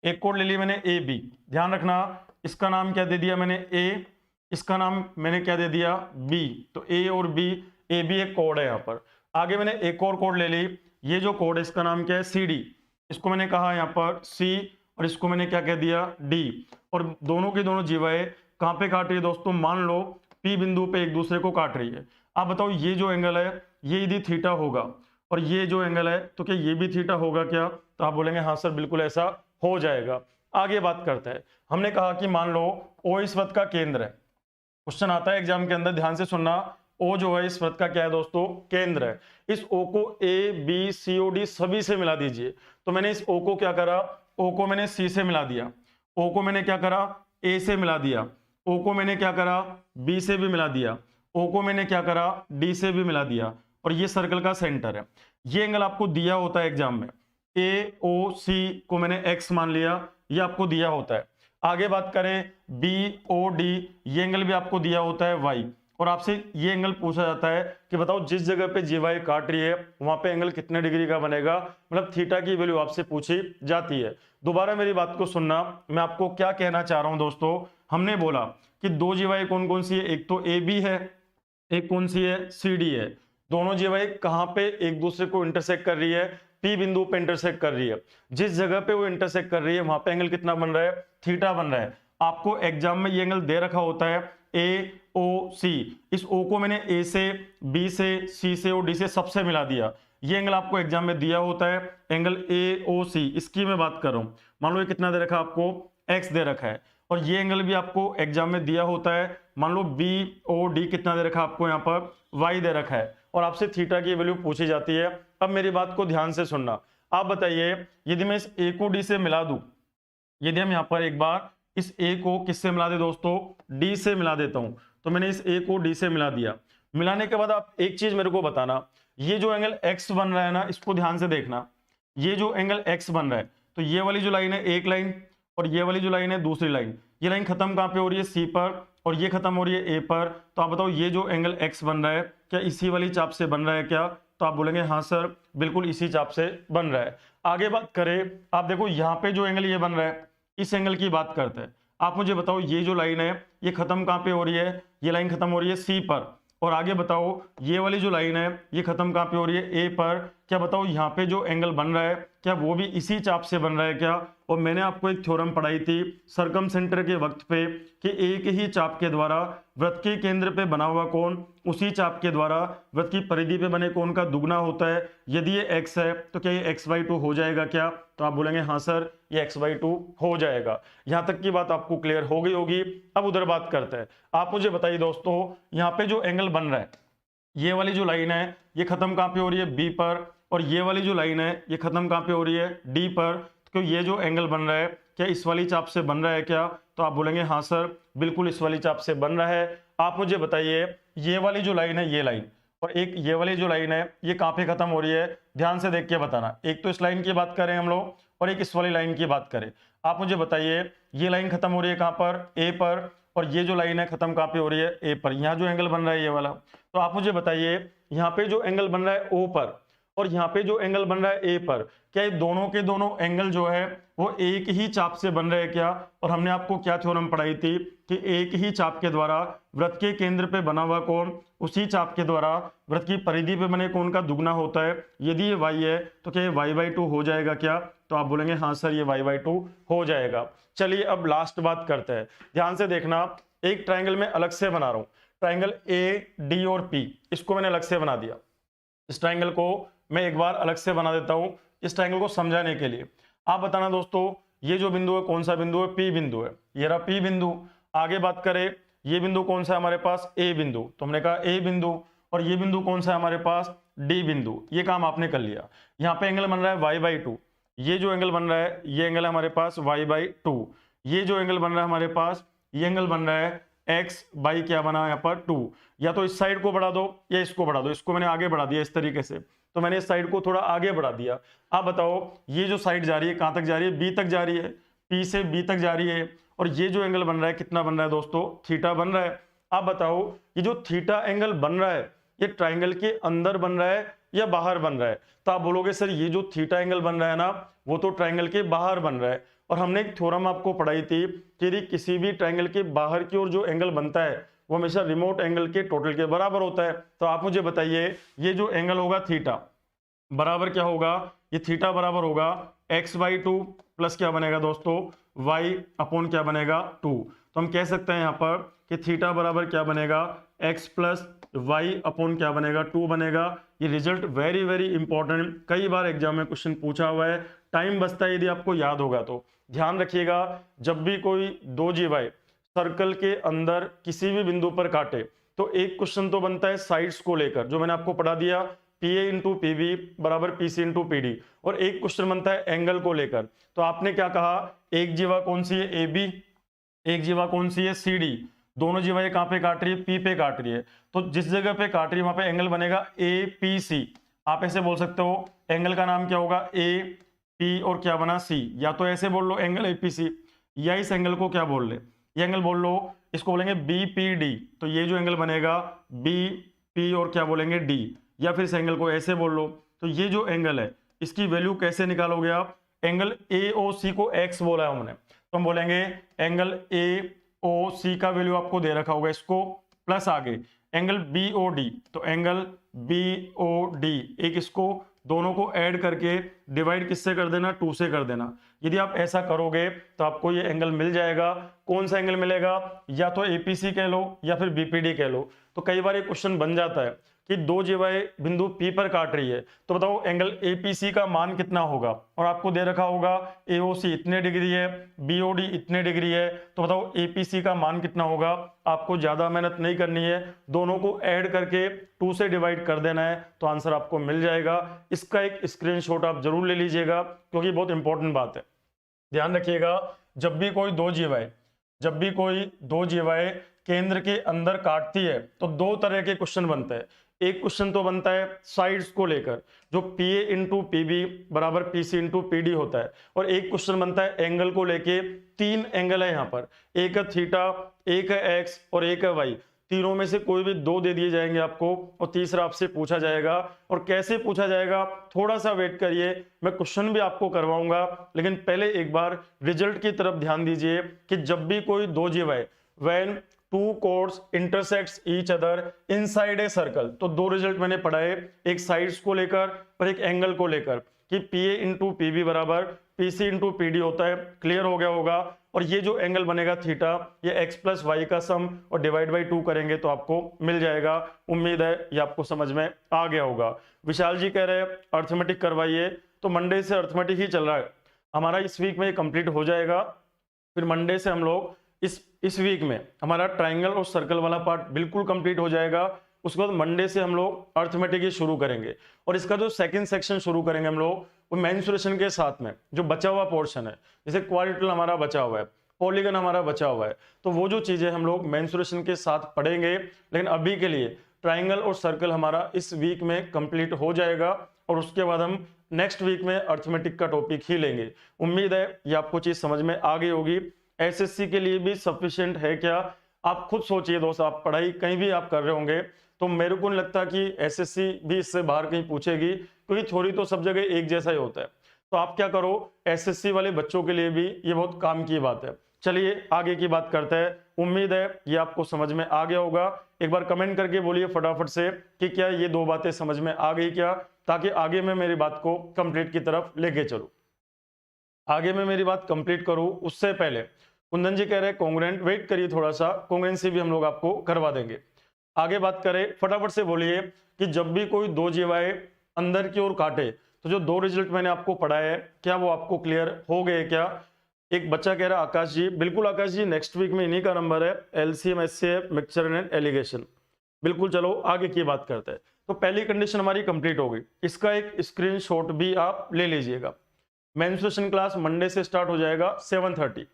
एक कोड ले ली मैंने ए बी। ध्यान रखना इसका नाम क्या दे दिया मैंने ए, इसका नाम मैंने क्या दे दिया बी। तो ए और बी, ए बी एक कोड है यहाँ पर। आगे मैंने एक और कोड ले ली, ये जो कोड है इसका नाम क्या है सी डी, इसको मैंने कहा यहाँ पर सी और इसको मैंने क्या कह दिया डी। और दोनों की दोनों जीवाएं कहाँ पे काट रही है दोस्तों, मान लो पी बिंदु पे एक दूसरे को काट रही है। आप बताओ ये जो एंगल है ये यदि थीटा होगा और ये जो एंगल है तो क्या ये भी थीटा होगा क्या? तो आप बोलेंगे हाँ सर बिल्कुल ऐसा हो जाएगा। आगे बात करते हैं, हमने कहा कि मान लो ओ इस वृत्त का केंद्र है। क्वेश्चन आता है एग्जाम के अंदर, ध्यान से सुनना, ओ जो है इस वृत्त का क्या है दोस्तों, केंद्र है। इस ओ को A B C O D सभी से मिला दीजिए। तो मैंने इस ओ को क्या करा, ओ को मैंने सी से मिला दिया, ओ को मैंने क्या करा ए से मिला दिया, ओ को मैंने क्या करा बी से भी मिला दिया, ओ को मैंने क्या करा डी से भी मिला दिया। और ये सर्कल का सेंटर है। ये एंगल आपको दिया होता है एग्जाम में, ए ओ सी को मैंने एक्स मान लिया, ये आपको दिया होता है। आगे बात करें बी ओ डी, ये एंगल भी आपको दिया होता है वाई। और आपसे ये एंगल पूछा जाता है कि बताओ जिस जगह पे जीवाई काट रही है वहां पे एंगल कितने डिग्री का बनेगा, मतलब थीटा की वैल्यू आपसे पूछी जाती है। दोबारा मेरी बात को सुनना, मैं आपको क्या कहना चाह रहा हूं दोस्तों। हमने बोला कि दो जीवाई कौन कौन सी है, एक तो ए बी है, एक कौन सी है सी डी है। दोनों जीवाई कहां पे एक दूसरे को इंटरसेक्ट कर रही है, पी बिंदु पे इंटरसेक्ट कर रही है। जिस जगह पे वो इंटरसेक्ट कर रही है वहां पे एंगल कितना बन रहा है, थीटा बन रहा है। आपको एग्जाम में ये एंगल दे रखा होता है ए ओ सी, इस ओ को मैंने ए से बी से सी से और डी से सबसे मिला दिया। ये एंगल आपको एग्जाम में दिया होता है, एंगल ए ओ सी, इसकी मैं बात कर रहा हूं। मान लो ये कितना दे रखा है आपको, एक्स दे रखा है। और ये एंगल भी आपको एग्जाम में दिया होता है, मान लो बी ओ डी कितना दे रखा है आपको यहाँ पर वाई दे रखा है। और आपसे थीटा की वैल्यू पूछी जाती है। अब मेरी बात को ध्यान से सुनना, आप बताइए यदि मैं इस ए को डी से मिला दूं, यदि हम यहाँ पर एक बार इस ए को किससे मिला दे दोस्तों, डी से मिला देता हूं। तो मैंने इस ए को डी से मिला दिया। मिलाने के बाद आप एक चीज मेरे को बताना, ये जो एंगल एक्स बन रहा है ना, इसको ध्यान से देखना। ये जो एंगल एक्स बन रहा है, तो ये वाली जो लाइन है एक लाइन, और ये वाली जो लाइन है दूसरी लाइन। ये लाइन खत्म कहां पे हो रही है, सी पर, और ये खत्म हो रही है ए पर। तो आप बताओ ये जो एंगल एक्स बन रहा है क्या इसी वाली चाप से बन रहा है क्या? तो आप बोलेंगे हाँ सर बिल्कुल इसी चाप से बन रहा है। आगे बात करें, आप देखो यहाँ पे जो एंगल ये बन रहा है, इस एंगल की बात करते हैं। आप मुझे बताओ ये जो लाइन है ये खत्म कहां पे हो रही है, ये लाइन खत्म हो रही है सी पर। और आगे बताओ ये वाली जो लाइन है ये खत्म कहां पे हो रही है, ए पर। क्या बताओ यहाँ पे जो एंगल बन रहा है क्या वो भी इसी चाप से बन रहा है क्या? और मैंने आपको एक थ्योरम पढ़ाई थी सरकमसेंटर के वक्त पे कि एक ही चाप के द्वारा वृत्त के केंद्र पे बना हुआ कोण उसी चाप के द्वारा वृत्त की परिधि पे बने कोण का दुगना होता है। यदि ये x है तो क्या ये x/2 हो जाएगा क्या? तो आप बोलेंगे हाँ सर ये x/2 हो जाएगा। यहां तक की बात आपको क्लियर हो गई होगी। अब उधर बात करते हैं। आप मुझे बताइए दोस्तों, यहाँ पे जो एंगल बन रहा है, ये वाली जो लाइन है ये खत्म कहां पे हो रही है, बी पर। और ये वाली जो लाइन है ये खत्म कहां पे हो रही है, डी पर। तो ये जो एंगल बन रहा है क्या इस वाली चाप से बन रहा है क्या? तो आप बोलेंगे हाँ सर बिल्कुल इस वाली चाप से बन रहा है। आप मुझे बताइए ये वाली जो लाइन है ये लाइन, और एक ये वाली जो लाइन है ये कहां पे खत्म हो रही है, ध्यान से देख के बताना। एक तो इस लाइन की बात करें हम लोग और एक इस वाली लाइन की बात करें। आप मुझे बताइए ये लाइन खत्म हो रही है कहां पर, ए पर। और ये जो लाइन है खत्म कहां पे हो रही है, ए पर। यहाँ जो एंगल बन रहा है ये वाला। तो आप मुझे बताइए यहाँ पे जो एंगल बन रहा है ओ पर और यहाँ पे जो एंगल बन रहा है ए पर, क्या ये दोनों के दोनों एंगल जो है वो एक ही चाप से बन रहे हैं क्या? और हमने आपको क्या थ्योरम पढ़ाई थी कि एक ही चाप के द्वारा वृत्त के केंद्र पे बना हुआ कोण उसी चाप के द्वारा वृत्त की परिधि पे बने कोण का दुगना होता है। यदि ये y है तो क्या ये y/2 हो जाएगा क्या? तो आप बोलेंगे हाँ सर ये y/2 हो जाएगा। चलिए अब लास्ट बात करते हैं, ध्यान से देखना। एक ट्राइंगल में अलग से बना रहा हूं, ट्राइंगल ए डी और पी, इसको मैंने अलग से बना दिया। इस ट्राइंगल को मैं एक बार अलग से बना देता हूं इस ट्राइंगल को समझाने के लिए। आप बताना दोस्तों ये जो बिंदु है कौन सा बिंदु है, पी बिंदु है। ये रहा पी बिंदु। आगे बात करें ये बिंदु कौन सा है हमारे पास, ए बिंदु। तो हमने कहा ए बिंदु। और ये बिंदु कौन सा है हमारे पास, डी बिंदु। ये काम आपने कर लिया। यहाँ पे एंगल बन रहा है y/2। ये जो एंगल बन रहा है ये एंगल है हमारे पास y/2। ये जो एंगल बन रहा है हमारे पास ये एंगल बन रहा है x/ क्या बना यहाँ पर 2। या तो इस साइड को बढ़ा दो या इसको बढ़ा दो। इसको मैंने आगे बढ़ा दिया इस तरीके से, तो मैंने इस साइड को थोड़ा आगे बढ़ा दिया। आप बताओ ये जो साइड जा रही है कहां तक जा रही है, बी तक जा रही है, पी से बी तक जा रही है। और ये जो एंगल बन रहा है कितना बन रहा है दोस्तों, थीटा बन रहा है। आप बताओ ये जो थीटा एंगल बन रहा है ये ट्राइंगल के अंदर बन रहा है या बाहर बन रहा है? तो आप बोलोगे सर ये जो थीटा एंगल बन रहा है ना वो तो ट्राइंगल के बाहर बन रहा है। और हमने एक थ्योरम आपको पढ़ाई थी कि यदि किसी भी ट्राइंगल के बाहर की ओर जो एंगल बनता है वो हमेशा रिमोट एंगल के टोटल के बराबर होता है। तो आप मुझे बताइए ये जो एंगल होगा थीटा बराबर क्या होगा? ये थीटा बराबर होगा x/2 प्लस क्या बनेगा दोस्तों y अपॉन क्या बनेगा 2। तो हम कह सकते हैं यहाँ पर कि थीटा बराबर क्या बनेगा x प्लस वाई अपॉन क्या बनेगा 2 बनेगा। ये रिजल्ट वेरी वेरी इंपॉर्टेंट, कई बार एग्जाम में क्वेश्चन पूछा हुआ है, टाइम बचता है यदि आपको याद होगा तो। ध्यान रखिएगा जब भी कोई दो जीवाएं सर्कल के अंदर किसी भी बिंदु पर काटे तो एक क्वेश्चन तो बनता है साइड्स को लेकर, जो मैंने आपको पढ़ा दिया PA इंटू PB बराबर PC इंटू PD, और एक क्वेश्चन बनता है एंगल को लेकर। तो आपने क्या कहा, एक जीवा कौन सी है AB, एक जीवा कौन सी है CD, दोनों जीवाएं कहां पे काट रही है P पे काट रही है। तो जिस जगह पे काट रही है वहां पे एंगल बनेगा APC। आप ऐसे बोल सकते हो एंगल का नाम क्या होगा AP और क्या बना C, या तो ऐसे बोल लो एंगल APC, या इस एंगल को क्या बोल ले, ये एंगल बोल लो, इसको बोलेंगे BPD। तो ये जो एंगल बनेगा BP और क्या बोलेंगे D, या फिर इस एंगल को ऐसे बोल लो। तो ये जो एंगल है इसकी वैल्यू कैसे निकालोगे आप, एंगल AOC को x बोला है हमने, तो हम बोलेंगे एंगल AOC का वैल्यू आपको दे रखा होगा इसको, प्लस आगे एंगल BOD, तो एंगल BOD एक इसको दोनों को ऐड करके डिवाइड किससे कर देना 2 से कर देना। यदि आप ऐसा करोगे तो आपको ये एंगल मिल जाएगा। कौन सा एंगल मिलेगा, या तो APC कह लो या फिर BPD कह लो। तो कई बार ये क्वेश्चन बन जाता है कि दो जीवाएं बिंदु P पर काट रही है, तो बताओ एंगल APC का मान कितना होगा, और आपको दे रखा होगा AOC इतने डिग्री है, BOD इतने डिग्री है, तो बताओ APC का मान कितना होगा। आपको ज्यादा मेहनत नहीं करनी है, दोनों को ऐड करके 2 से डिवाइड कर देना है तो आंसर आपको मिल जाएगा। इसका एक स्क्रीनशॉट आप जरूर ले लीजिएगा क्योंकि बहुत इंपॉर्टेंट बात है। ध्यान रखिएगा जब भी कोई दो जीवाएं केंद्र के अंदर काटती है तो दो तरह के क्वेश्चन बनते हैं। एक क्वेश्चन तो बनता है साइड्स को लेकर, जो PA इंटू PB बराबर PC इंटू PD होता है, और एक क्वेश्चन बनता है एंगल को लेके। 3 एंगल है यहाँ पर, एक है थीटा, एक है x और एक है y। तीनों में से कोई भी 2 दे दिए जाएंगे आपको और तीसरा आपसे पूछा जाएगा। और कैसे पूछा जाएगा, थोड़ा सा वेट करिए, मैं क्वेश्चन भी आपको करवाऊंगा, लेकिन पहले एक बार रिजल्ट की तरफ ध्यान दीजिए कि जब भी कोई दो जीवाएं when 2 chords intersects each other inside a circle, तो 2 रिजल्ट मैंने पढ़ाए, एक साइड्स को लेकर और एक एंगल को लेकर, कि PA इंटू PB बराबर PC इंटू PD होता है। क्लियर हो गया होगा। और ये जो एंगल बनेगा थीटा, ये x प्लस वाई का सम और डिवाइड बाई 2 करेंगे तो आपको मिल जाएगा। उम्मीद है ये आपको समझ में आ गया होगा। विशाल जी कह रहे हैं अर्थमेटिक करवाइए, तो मंडे से अर्थमेटिक ही चल रहा है हमारा, इस वीक में ये कंप्लीट हो जाएगा। फिर मंडे से हम लोग इस वीक में हमारा ट्राइंगल और सर्कल वाला पार्ट बिल्कुल कंप्लीट हो जाएगा। उसके बाद मंडे से हम लोग अर्थमेटिक ही शुरू करेंगे, और इसका जो सेकंड सेक्शन शुरू करेंगे हम लोग वो मेंसुरेशन के साथ में जो बचा हुआ पोर्शन है, जैसे क्वाड्रेटिकल हमारा बचा हुआ है, पॉलीगन हमारा बचा हुआ है, तो वो जो चीजें हम लोग मेंसुरेशन के साथ पढ़ेंगे। लेकिन अभी के लिए ट्राइंगल और सर्कल हमारा इस वीक में कंप्लीट हो जाएगा, और उसके बाद हम नेक्स्ट वीक में अर्थमेटिक का टॉपिक ही लेंगे। उम्मीद है ये आपको चीज समझ में आ गई होगी। SSC के लिए भी सफिशिएंट है क्या, आप खुद सोचिए दोस्त। आप पढ़ाई कहीं भी आप कर रहे होंगे तो मेरे को नहीं लगता कि SSC भी इससे बाहर कहीं पूछेगी, क्योंकि थ्योरी तो सब जगह एक जैसा ही होता है। तो आप क्या करो, SSC वाले बच्चों के लिए भी ये बहुत काम की बात है। चलिए आगे की बात करते हैं। उम्मीद है ये आपको समझ में आ गया होगा। एक बार कमेंट करके बोलिए फटाफट से कि क्या ये 2 बातें समझ में आ गई क्या, ताकि आगे मैं मेरी बात को कंप्लीट की तरफ लेके चलूं। आगे मैं मेरी बात कंप्लीट करूं उससे पहले कुंदन जी कह रहे हैं कॉन्ग्रुएंट, वेट करिए थोड़ा सा, कॉन्ग्रुएंसी भी हम लोग आपको करवा देंगे। आगे बात करें, फटाफट से बोलिए कि जब भी कोई दो जीवाएं अंदर की ओर काटे तो जो 2 रिजल्ट मैंने आपको पढ़ाए हैं क्या वो आपको क्लियर हो गए क्या। एक बच्चा कह रहा है आकाश जी, बिल्कुल आकाश जी, नेक्स्ट वीक में इन्हीं का नंबर है, LCM SCF mixture and allegation. बिल्कुल, चलो आगे की बात करते हैं। तो पहली कंडीशन हमारी कंप्लीट हो गई, इसका एक स्क्रीनशॉट भी आप ले लीजिएगा। मेंस्ट्रुएशन क्लास मंडे से स्टार्ट हो जाएगा 7:30।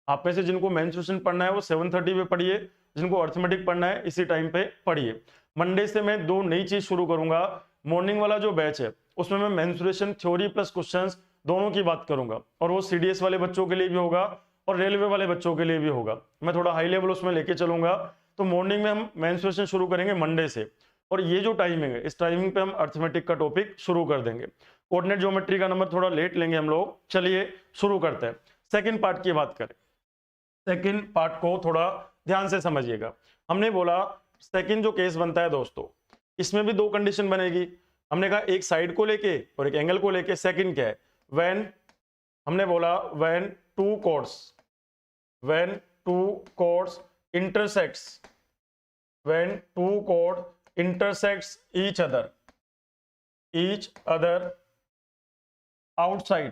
आप में से जिनको मेंस्ट्रुएशन पढ़ना है वो 7:30 पे पढ़िए, जिनको अर्थमेटिक पढ़ना है इसी टाइम पे पढ़िए। मंडे से मैं 2 नई चीज शुरू करूंगा। मॉर्निंग वाला जो बैच है उसमें मैं मेंस्ट्रुएशन थ्योरी प्लस क्वेश्चंस दोनों की बात करूंगा, और वो CDS वाले बच्चों के लिए भी होगा और रेलवे वाले बच्चों के लिए भी होगा। मैं थोड़ा हाई लेवल उसमें लेके चलूंगा तो मॉर्निंग में हम मेंस्ट्रुएशन शुरू करेंगे मंडे से, और ये जो टाइमिंग है इस टाइमिंग पे हम अर्थमेटिक का टॉपिक शुरू कर देंगे। कोऑर्डिनेट ज्योमेट्री का नंबर थोड़ा लेट लेंगे हम लोग। चलिए शुरू करते हैं। सेकंड पार्ट की बात करें, सेकंड पार्ट को थोड़ा ध्यान से समझिएगा। हमने बोला सेकंड जो केस बनता है दोस्तों, इसमें भी दो कंडीशन बनेगी। हमने कहा एक साइड को लेके और एक एंगल को लेके। सेकंड क्या है, व्हेन, हमने बोला when two chords intersects, when two chord intersects each other outside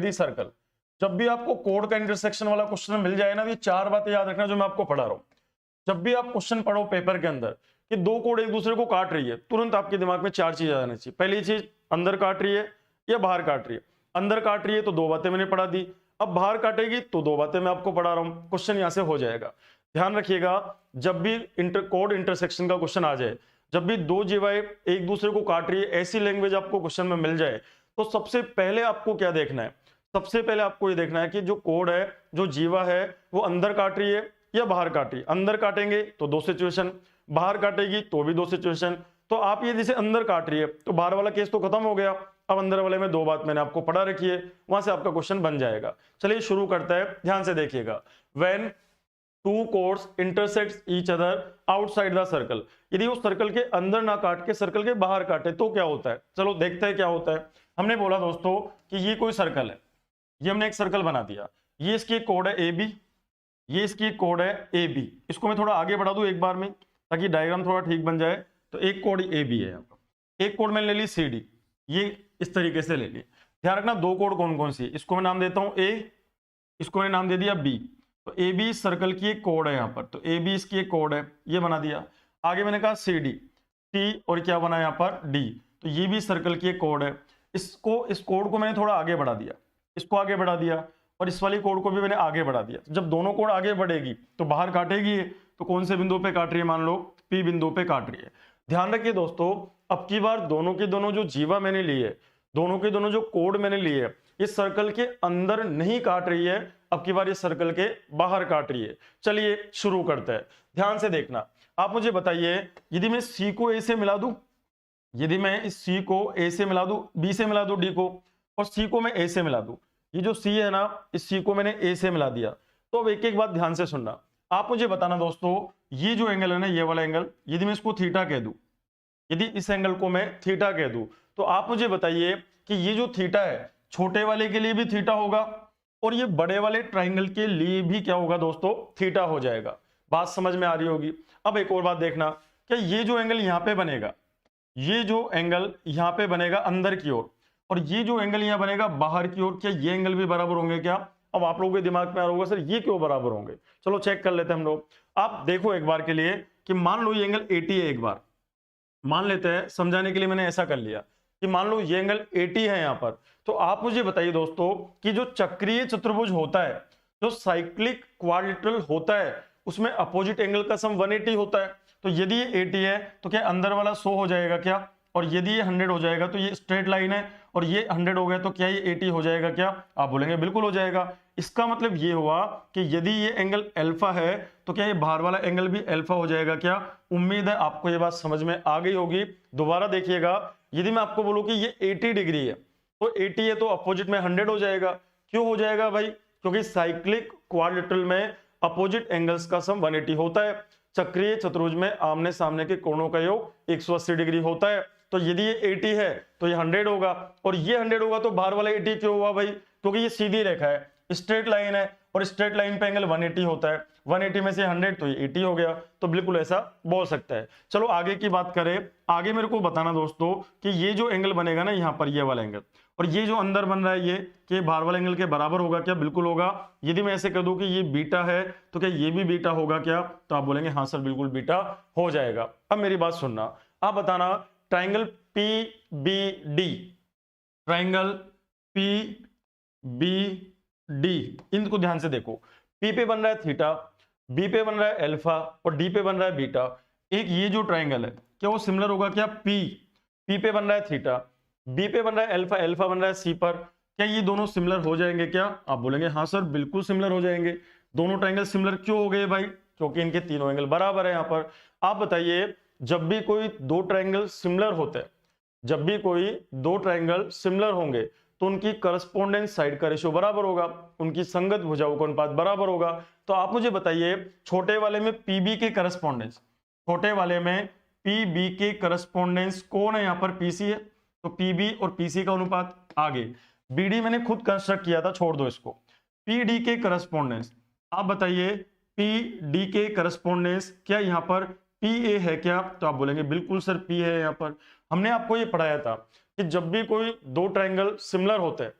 the circle। जब भी आपको कोड का इंटरसेक्शन वाला क्वेश्चन मिल जाए ना, ये चार बातें याद रखना जो मैं आपको पढ़ा रहा हूं। जब भी आप क्वेश्चन पढ़ो पेपर के अंदर कि दो कोड एक दूसरे को काट रही है, तुरंत आपके दिमाग में चार चीज आ जानी चाहिए। पहली चीज, अंदर काट रही है या बाहर काट रही है। अंदर काट रही है तो दो बातें मैंने पढ़ा दी, अब बाहर काटेगी तो दो बातें मैं आपको पढ़ा रहा हूं। क्वेश्चन यहां से हो जाएगा। ध्यान रखिएगा, जब भी कोड इंटरसेक्शन का क्वेश्चन आ जाए, जब भी दो जीवाएं एक दूसरे को काट रही है, ऐसी लैंग्वेज आपको क्वेश्चन में मिल जाए, तो सबसे पहले आपको क्या देखना है, सबसे पहले आपको ये देखना है कि जो कोड है, जो जीवा है, वो अंदर काट रही है या बाहर काट रही है। अंदर काटेंगे तो दो सिचुएशन, बाहर काटेगी तो भी दो सिचुएशन। तो आप ये जैसे अंदर काट रही है तो बाहर वाला केस तो खत्म हो गया, अब अंदर वाले में दो बात मैंने आपको पढ़ा रखी है, वहां से आपका क्वेश्चन बन जाएगा। चलिए शुरू करते हैं, ध्यान से देखिएगा। When two chords intersects each other outside the circle, यदि उस सर्कल के अंदर ना काट के सर्कल के बाहर काटे तो क्या होता है। चलो देखते हैं क्या होता है। हमने बोला दोस्तों कि ये कोई सर्कल है, ये हमने एक सर्कल बना दिया, ये इसकी एक कोड है ए बी, ये इसकी एक कोड है ए बी। इसको मैं थोड़ा आगे बढ़ा दूं एक बार में ताकि डायग्राम थोड़ा ठीक बन जाए। तो एक कोड ए बी है यहाँ पर, एक कोड मैंने ले ली सी डी, ये इस तरीके से ले ली। ध्यान रखना दो कोड कौन कौन सी, इसको मैं नाम देता हूं ए, इसको मैंने नाम दे दिया बी। तो ए बी सर्कल की एक कोड है यहाँ पर, तो ए बी इसकी एक कोड है, ये बना दिया। आगे मैंने कहा सी डी, टी और क्या बना यहाँ पर डी, तो ये भी सर्कल की एक कोड है। इसको, इस कोड को मैंने थोड़ा आगे बढ़ा दिया, इसको आगे बढ़ा दिया, और इस वाली कोड को भी मैंने आगे बढ़ा दिया। जब दोनों कोड आगे बढ़ेगी तो बाहर काटेगी, तो कौन से बिंदु पे काट रही है, मान लो पी बिंदु पे काट रही है। ध्यान रखिए दोस्तों, अब की बार दोनों के दोनों जो जीवा मैंने ली है, दोनों के दोनों जो कोड मैंने लिए है, ये सर्कल के अंदर नहीं काट रही है, अब की बार ये सर्कल के बाहर काट रही है। चलिए शुरू करते हैं, ध्यान से देखना। आप मुझे बताइए, यदि मैं सी को ए से मिला दूं, यदि मैं इस सी को ए से मिला दूं, बी से मिला दूं डी को, और सी को मैं ए से मिला दूं, ये जो सी है ना, इस सी को मैंने ए से मिला दिया। तो अब एक एक बात ध्यान से सुनना। आप मुझे बताना दोस्तों, ये जो एंगल है ना, ये वाला एंगल, यदि मैं इसको थीटा कह दूं, यदि इस एंगल को मैं थीटा कह दूं, तो आप मुझे बताइए कि ये जो थीटा है, छोटे वाले के लिए भी थीटा होगा और ये बड़े वाले ट्राइंगल के लिए भी क्या होगा दोस्तों, थीटा हो जाएगा। बात समझ में आ रही होगी। अब एक और बात देखना, क्या ये जो एंगल यहां पे बनेगा, ये जो एंगल यहां पे बनेगा अंदर की ओर, और ये जो एंगल यहां बनेगा बाहर की ओर, क्या ये एंगल भी बराबर होंगे क्या। अब आप लोगों के दिमाग में आ रहा होगा सर ये क्यों बराबर होंगे, चलो चेक कर लेते हैं हम लोग। आप देखो एक बार के लिए कि मान लो ये एंगल 80 है, एक बार मान लेते हैं, समझाने के लिए मैंने ऐसा कर लिया कि मान लो ये एंगल 80 है यहां पर। तो आप मुझे बताइए दोस्तों कि जो चक्रीय चतुर्भुज होता है, जो साइक्लिक क्वाड्रिलेटरल होता है, उसमें अपोजिट एंगल का सम 180 होता है। तो यदि ये 80 है तो क्या अंदर वाला 100 हो जाएगा क्या, और यदि ये 100 हो जाएगा तो ये स्ट्रेट लाइन है, और ये 100 हो गया तो क्या ये 80 हो जाएगा क्या, आप बोलेंगे बिल्कुल हो जाएगा। इसका मतलब ये हुआ कि यदि ये एंगल अल्फा है तो क्या ये बाहर वाला एंगल भी अल्फा हो जाएगा क्या। उम्मीद है आपको ये बात समझ में आ गई होगी। दोबारा देखिएगा, यदि मैं आपको बोलूं कि ये 80 डिग्री है, तो 80 है तो अपोजिट में 100 हो जाएगा। क्यों हो जाएगा भाई, क्योंकि साइक्लिक क्वाड्रिलेटरल में अपोजिट एंगल्स का सम 180 होता है। चक्रीय चतुर्भुज में आमने सामने के कोणों का योग 180 डिग्री होता है। तो यदि ये 80 है तो ये 100 होगा, और ये 100 होगा तो बाहर वाला 80 क्यों हुआ भाई, क्योंकि ये सीधी रेखा है, स्ट्रेट लाइन है, और स्ट्रेट लाइन पे एंगल 180 होता है। 180 में से 100 तो ये 80 हो गया। तो बिल्कुल ऐसा बोल सकता है। चलो आगे की बात करें। आगे मेरे को बताना दोस्तों कि ये जो एंगल बनेगा ना यहाँ पर, ये वाला एंगल, और ये जो अंदर बन रहा है ये, कि बाहर वाले एंगल के बराबर होगा क्या, बिल्कुल होगा। यदि मैं ऐसे कर दूं कि ये बीटा है तो क्या ये भी बीटा होगा क्या, तो आप बोलेंगे हाँ सर बिल्कुल बीटा हो जाएगा। अब मेरी बात सुनना, आप बताना triangle P B D, triangle P B D, इनको ध्यान से देखो। पी पे बन रहा है थीटा, बी पे बन रहा है अल्फा, और डी पे बन रहा है बीटा। एक ये जो ट्राइंगल है क्या वो सिमिलर होगा क्या, पी पे बन रहा है थीटा, बी पे बन रहा है अल्फा, अल्फा बन रहा है सी पर, क्या ये दोनों सिमिलर हो जाएंगे क्या, आप बोलेंगे हाँ सर बिल्कुल सिमिलर हो जाएंगे। दोनों ट्रायंगल सिमिलर क्यों हो गए भाई? क्योंकि इनके तीनों एंगल बराबर है। यहाँ पर आप बताइए, जब भी कोई दो ट्रायंगल सिमिलर होते हैं, जब भी कोई दो ट्रायंगल सिमिलर होंगे तो उनकी करस्पोंडेंस साइड का रेशियो बराबर होगा, उनकी संगत भुजाओं का अनुपात बराबर होगा। तो आप मुझे बताइए, छोटे वाले में पीबी के करस्पोंडेंस, छोटे वाले में पीबी के करस्पोंडेंस कौन है? यहाँ पर पीसी है, तो पीबी और पीसी का अनुपात। आगे बीडी मैंने खुद कंस्ट्रक्ट किया था, छोड़ दो इसको। पीडी के करस्पोंडेंस, आप बताइए पीडी के करस्पोंडेंस क्या यहाँ पर पीए है क्या? तो आप बोलेंगे बिल्कुल सर पी है। यहाँ पर हमने आपको ये पढ़ाया था कि जब भी कोई दो ट्रायंगल सिमिलर होते हैं,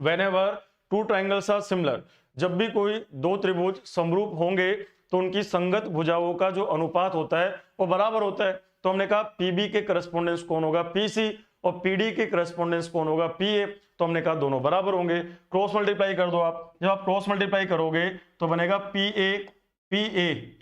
whenever two triangles are similar, जब भी कोई दो त्रिभुज समरूप होंगे तो उनकी संगत भुजाओं का जो अनुपात होता है वो बराबर होता है। तो हमने कहा पीबी के करस्पोंडेंस कौन होगा? पीसी, और पीडी के करस्पोंडेंस कौन होगा? पीए। तो हमने कहा दोनों बराबर होंगे। क्रॉस मल्टीप्लाई कर दो आप, जब आप क्रॉस मल्टीप्लाई करोगे तो बनेगा पीए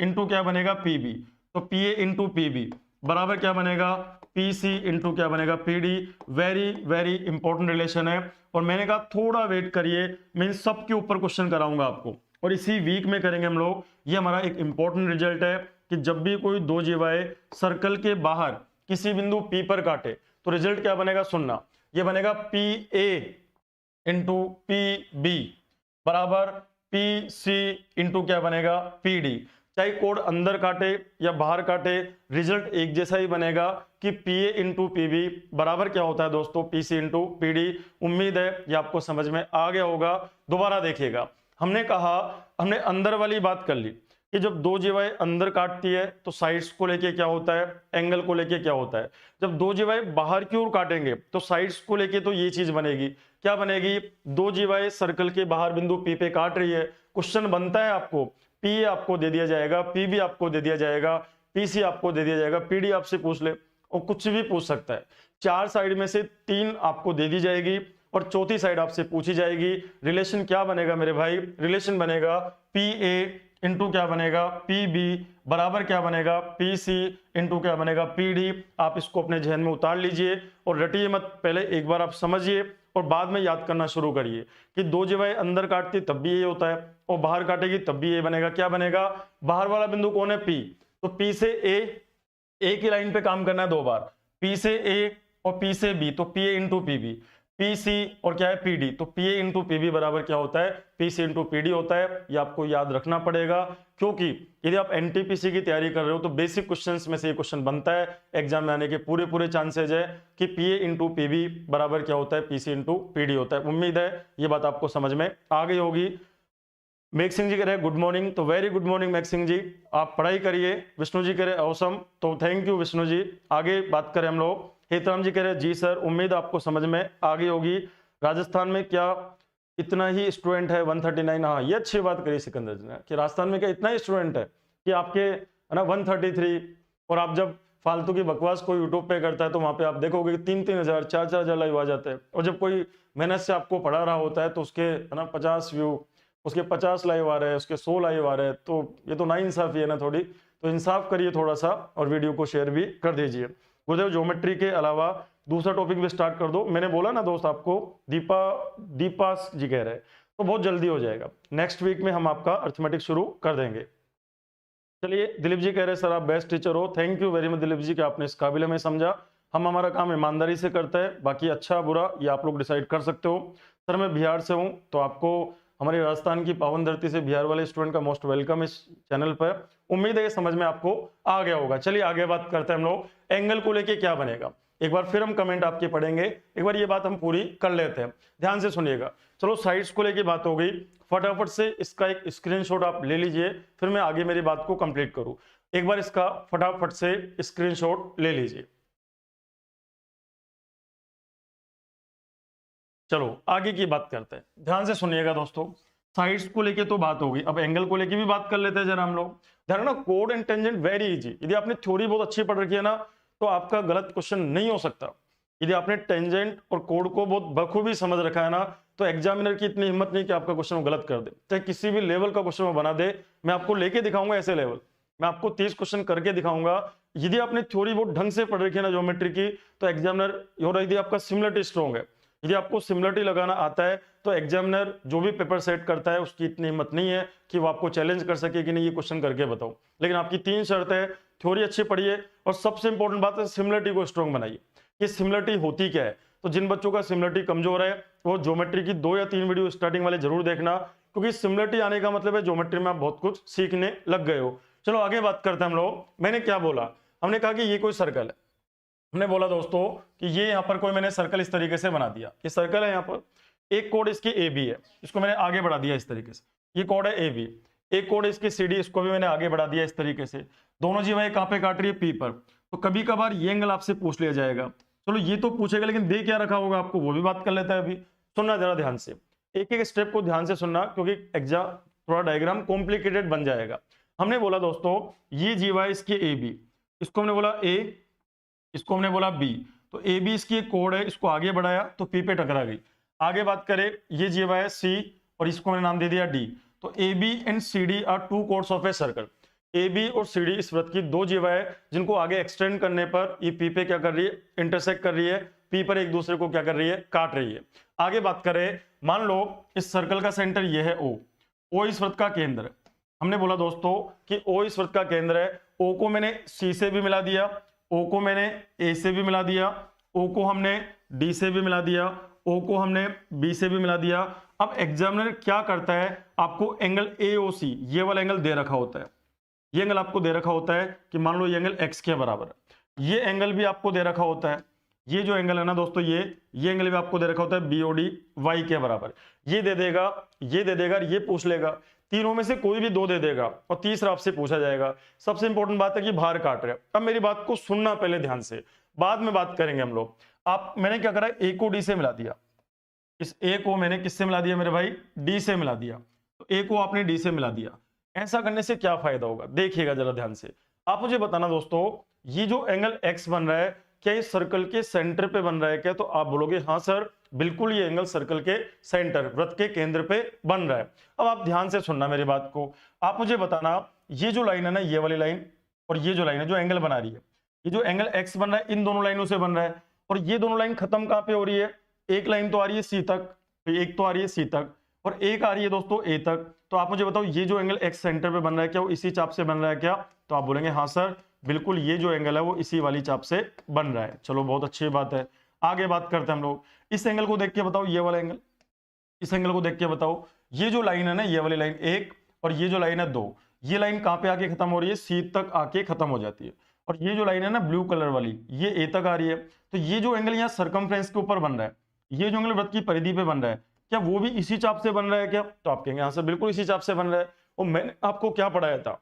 इंटू क्या बनेगा? पीबी। तो पीए इंटू पीबी बराबर क्या बनेगा? पीसी इंटू क्या बनेगा? PD. Very very important relation है। और मैंने कहा थोड़ा वेट करिए, मैं इन सब के ऊपर क्वेश्चन कराऊंगा आपको, और इसी वीक में करेंगे हम लोग। ये हमारा एक इंपॉर्टेंट रिजल्ट है कि जब भी कोई दो जीवाएं सर्कल के बाहर किसी बिंदु पी पर काटे तो रिजल्ट क्या बनेगा? सुनना, ये बनेगा P A into P B बराबर पी सी इंटू क्या बनेगा? P D. चाहे कोड अंदर काटे या बाहर काटे, रिजल्ट एक जैसा ही बनेगा कि P A into P B बराबर क्या होता है दोस्तों? P C into P D. उम्मीद है ये आपको समझ में आ गया होगा। दोबारा देखिएगा, हमने कहा, हमने अंदर वाली बात कर ली कि जब दो जीवाएं अंदर काटती है तो साइड्स को लेके क्या होता है? एंगल को लेके क्या होता है? जब दो जीवाएं बाहर की ओर काटेंगे तो साइड्स को लेके तो ये चीज बनेगी। क्या बनेगी? दो जीवाएं सर्कल के बाहर बिंदु पी पे काट रही है, क्वेश्चन बनता है आपको, पी आपको दे दिया जाएगा, पीबी आपको दे दिया जाएगा, पीसी आपको दे दिया जाएगा, पीडी आपसे पूछ ले और कुछ भी पूछ सकता है। चार साइड में से तीन आपको दे दी जाएगी और चौथी साइड आपसे पूछी जाएगी। रिलेशन क्या बनेगा मेरे भाई? रिलेशन बनेगा पी ए इंटू क्या बनेगा? पी बी बराबर क्या बनेगा? पी सी इंटू क्या बनेगा? P D. आप इसको अपने जहन में उतार लीजिए और रटिए मत, पहले एक बार आप समझिए और बाद में याद करना शुरू करिए कि दो जीवाएं अंदर काटती तब भी ये होता है और बाहर काटेगी तब भी ये बनेगा। क्या बनेगा? बाहर वाला बिंदु कौन है? पी। तो पी से ए की लाइन पे काम करना है दो बार, पी से ए और पी से बी, तो P A into P B, P C और क्या है? P D. तो P A into P B बराबर क्या होता है? P C into P D होता है। ये आपको याद रखना पड़ेगा, क्योंकि यदि आप एनटीपीसी की तैयारी कर रहे हो तो बेसिक क्वेश्चंस में से ये क्वेश्चन बनता है, एग्जाम में आने के पूरे चांसेज है कि P A into P B बराबर क्या होता है? P C into P D होता है। उम्मीद है ये बात आपको समझ में आ गई होगी। मेघ सिंह जी कह रहे हैं गुड मॉर्निंग, तो वेरी गुड मॉर्निंग मेघ सिंह जी, आप पढ़ाई करिए। विष्णु जी कह रहे ऑसम, तो थैंक यू विष्णु जी। आगे बात करें हम लोग। हेतराम जी कह रहे हैं जी सर, उम्मीद आपको समझ में आ गई होगी। राजस्थान में क्या इतना ही स्टूडेंट है? 139। हाँ, ये अच्छी बात करी सिकंदर जी ने कि राजस्थान में क्या इतना ही स्टूडेंट है कि आपके है ना 133। और आप जब फालतू की बकवास कोई यूट्यूब पे करता है तो वहां पे आप देखोगे 3-3 हज़ार 4-4 हज़ार लाइव आ जाते हैं, और जब कोई मेहनत से आपको पढ़ा रहा होता है तो उसके है ना 50 व्यू, उसके 50 लाइव आ रहे हैं, उसके 100 लाइव आ रहे हैं, तो ये तो नाइंसाफी है ना थोड़ी। तो इंसाफ करिए थोड़ा सा और वीडियो को शेयर भी कर दीजिए। गुरुदेव ज्योमेट्री के अलावा दूसरा टॉपिक भी स्टार्ट कर दो। मैंने बोला ना दोस्त आपको, दीपा जी कह रहे हैं, तो बहुत जल्दी हो जाएगा। नेक्स्ट वीक में हम आपका अर्थमेटिक शुरू कर देंगे। चलिए, दिलीप जी कह रहे हैं सर आप बेस्ट टीचर हो। Thank you very much Dilip ji कि आपने इस काबिल हमें समझा। हम हमारा काम ईमानदारी से करते हैं, बाकी अच्छा बुरा ये आप लोग डिसाइड कर सकते हो। सर मैं बिहार से हूँ, तो आपको हमारी राजस्थान की पावन धरती से बिहार वाले स्टूडेंट का मोस्ट वेलकम इस चैनल पर। उम्मीद है ये समझ में आपको आ गया होगा। चलिए आगे बात करते हैं हम लोग, एंगल को लेके क्या बनेगा। एक बार फिर हम कमेंट आपके पढ़ेंगे, एक बार ये बात हम पूरी कर लेते हैं, ध्यान से सुनिएगा। चलो साइड्स को लेके बात हो गई, फटाफट से इसका एक स्क्रीनशॉट आप ले लीजिए, फिर मैं आगे मेरी बात को कंप्लीट करूं। एक बार इसका फटाफट से स्क्रीनशॉट ले लीजिए। चलो आगे की बात करते हैं, ध्यान से सुनिएगा दोस्तों। साइड्स को लेके तो बात होगी, अब एंगल को लेके भी बात कर लेते हैं जरा हम लोग। ध्यान ना, code and tangent very easy. यदि आपने थ्योरी बहुत अच्छी पढ़ रखी है ना तो आपका गलत क्वेश्चन नहीं हो सकता। यदि आपने टेंजेंट और कोड को बहुत बखूबी समझ रखा है ना तो एग्जामिनर की इतनी हिम्मत नहीं कि आपका क्वेश्चन गलत कर दे, चाहे किसी भी लेवल का क्वेश्चन बना दे। मैं आपको लेके दिखाऊंगा ऐसे लेवल, मैं आपको 30 क्वेश्चन करके दिखाऊंगा। यदि आपने थ्योरी बहुत ढंग से पढ़ रखी है ना ज्योमेट्री की, तो एग्जामिनर, और यदि आपका सिमिलरिटी स्ट्रॉन्ग है, यदि आपको सिमिलरिटी लगाना आता है तो एग्जामिनर जो भी पेपर सेट करता है उसकी इतनी हिम्मत नहीं है कि वो आपको चैलेंज कर सके कि नहीं ये क्वेश्चन करके बताओ। लेकिन आपकी 3 शर्त है, थ्योरी अच्छी पढ़िए और सबसे इंपॉर्टेंट बात है सिमिलरिटी को स्ट्रॉन्ग बनाइए। ये सिमिलरिटी होती क्या है, तो जिन बच्चों का सिमिलरिटी कमजोर है वो ज्योमेट्री की 2 या 3 वीडियो स्टार्टिंग वाले जरूर देखना, क्योंकि सिमिलरिटी आने का मतलब है ज्योमेट्री में आप बहुत कुछ सीखने लग गए हो। चलो आगे बात करते हैं हम लोग। मैंने क्या बोला, हमने कहा कि ये कोई सर्कल है। हमने बोला दोस्तों कि ये यहाँ पर कोई मैंने सर्कल इस तरीके से बना दिया, ये सर्कल है, यहाँ पर एक कोड इसकी ए बी है, इसको मैंने आगे बढ़ा दिया इस तरीके से, ये कोड है ए बी। एक कोड इसकी सी डी, इसको भी मैंने आगे बढ़ा दिया इस तरीके से। दोनों जी भाई कहाँ पे काट रही है, पी पर। तो कभी कभार ये एंगल आपसे पूछ लिया जाएगा, चलो ये तो पूछेगा लेकिन दे क्या रखा होगा आपको वो भी बात कर लेता है। अभी सुनना जरा ध्यान से, एक एक स्टेप को ध्यान से सुनना, क्योंकि एग्जाम थोड़ा डायग्राम कॉम्प्लिकेटेड बन जाएगा। हमने बोला दोस्तों ये जी वाई इसकी ए बी, इसको हमने बोला ए, इसको हमने बोला बी, तो ए बी इसकी एक कोड है, इसको आगे बढ़ाया तो पी पे टकरा गई। आगे बात करें ये जी वाई सी और इसको मैंने नाम दे दिया डी। तो A B and C D are 2 chords of a circle. A B और सी डी इस वृत्त की 2 जीवा है जिनको आगे एक्सटेंड करने पर ये पी पे क्या कर रही है, इंटरसेक्ट कर रही है, पी पर एक दूसरे को क्या कर रही है, काट रही है। आगे बात करें, मान लो इस सर्कल का सेंटर ये है ओ इस वृत्त का केंद्र है। हमने बोला दोस्तों कि ओ इस वृत्त का केंद्र है, ओ को मैंने सी से भी मिला दिया, ओ को मैंने ए से भी मिला दिया, ओ को हमने डी से भी मिला दिया, ओ को हमने बी से भी मिला दिया। अब एग्जामिनर क्या करता है, आपको एंगल AOC ये वाला एंगल दे रखा होता है, ये एंगल आपको दे रखा होता है कि मान लो ये एंगल x के बराबर है, ये एंगल भी आपको दे रखा होता है, ये जो एंगल है ना दोस्तों ये एंगल भी आपको दे रखा होता है BOD y के बराबर। ये दे देगा, ये दे देगा, ये पूछ लेगा, तीनों में से कोई भी 2 दे देगा और तीसरा आपसे पूछा जाएगा। सबसे इंपॉर्टेंट बात है कि बाहर काट रहे हैं। अब मेरी बात को सुनना पहले ध्यान से, बाद में बात करेंगे हम लोग। मैंने क्या करा, ए को डी से मिला दिया, इस ए को मैंने किससे मिला दिया मेरे भाई, डी से मिला दिया, तो ए को आपने डी से मिला दिया। ऐसा करने से क्या फायदा होगा, देखिएगा जरा ध्यान से। आप मुझे बताना दोस्तों, ये जो एंगल x बन रहा है क्या ये सर्कल के सेंटर पे बन रहा है क्या, तो आप बोलोगे हाँ सर बिल्कुल ये एंगल सर्कल के सेंटर, वृत्त के केंद्र पे बन रहा है। अब आप ध्यान से सुनना मेरी बात को, आप मुझे बताना ये जो लाइन है ना, ये वाली लाइन और ये जो लाइन है जो एंगल बना रही है, ये जो एंगल x बन रहा है इन दोनों लाइनों से बन रहा है, और ये दोनों लाइन खत्म कहां पे हो रही है, एक लाइन तो आ रही है सी तक, एक तो आ रही है सी तक और एक आ रही है दोस्तों ए तक। तो आप मुझे बताओ ये जो एंगल x सेंटर पे बन रहा है क्या वो इसी चाप से बन रहा है क्या, तो आप बोलेंगे हाँ सर बिल्कुल ये जो एंगल है वो इसी वाली चाप से बन रहा है। चलो बहुत अच्छी बात है, आगे बात करते हैं हम लोग। इस एंगल को देख के बताओ, ये वाला एंगल, इस एंगल को देख के बताओ, ये जो लाइन है ना, ये वाली लाइन 1 और ये जो लाइन है 2, ये लाइन कहां पे आके खत्म हो रही है, सी तक आके खत्म हो जाती है, और ये जो लाइन है ना ब्लू कलर वाली, ये ए तक आ रही है। तो ये जो एंगल यहाँ सर्कमफ्रेंस के ऊपर बन रहा है, ये जो एंगल वृत्त की परिधि पे बन रहा है, क्या वो भी इसी चाप से बन रहा है क्या, तो आप कहेंगे हाँ सर बिल्कुल इसी चाप से बन रहा है। और मैंने आपको क्या पढ़ाया था,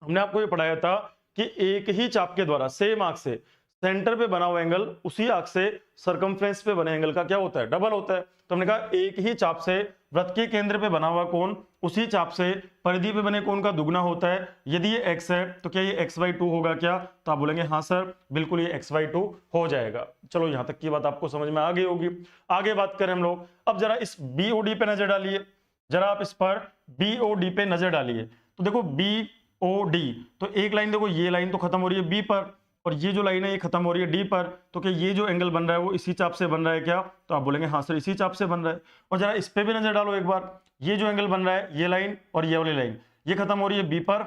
हमने आपको ये पढ़ाया था कि एक ही चाप के द्वारा सेम आर्क से सेंटर पे बना हुआ एंगल उसी आर्क से सर्कमफ्रेंस पे बने एंगल का क्या होता है, डबल होता है। तो हमने कहा एक ही चाप से वृत्त के केंद्र पे बना हुआ कोण उसी चाप से परिधि पे बने कोण का दुगना होता है। यदि ये x है तो क्या ये x/2 होगा क्या, तो आप बोलेंगे हाँ सर बिल्कुल ये x/2 हो जाएगा। चलो यहां तक की बात आपको समझ में आ गई होगी। आगे बात करें हम लोग, अब जरा इस BOD पे नजर डालिए, जरा आप इस पर BOD पे नजर डालिए। तो देखो BOD, तो एक लाइन देखो, ये लाइन तो खत्म हो रही है B पर और ये जो लाइन है ये खत्म हो रही है D पर, तो क्या ये जो एंगल बन रहा है वो इसी चाप से बन रहा है क्या, तो आप बोलेंगे हाँ सर इसी चाप से बन रहा है। और जरा इस पे भी नजर डालो एक बार, ये जो एंगल बन रहा है ये लाइन और ये वाली लाइन, ये खत्म हो रही है B पर,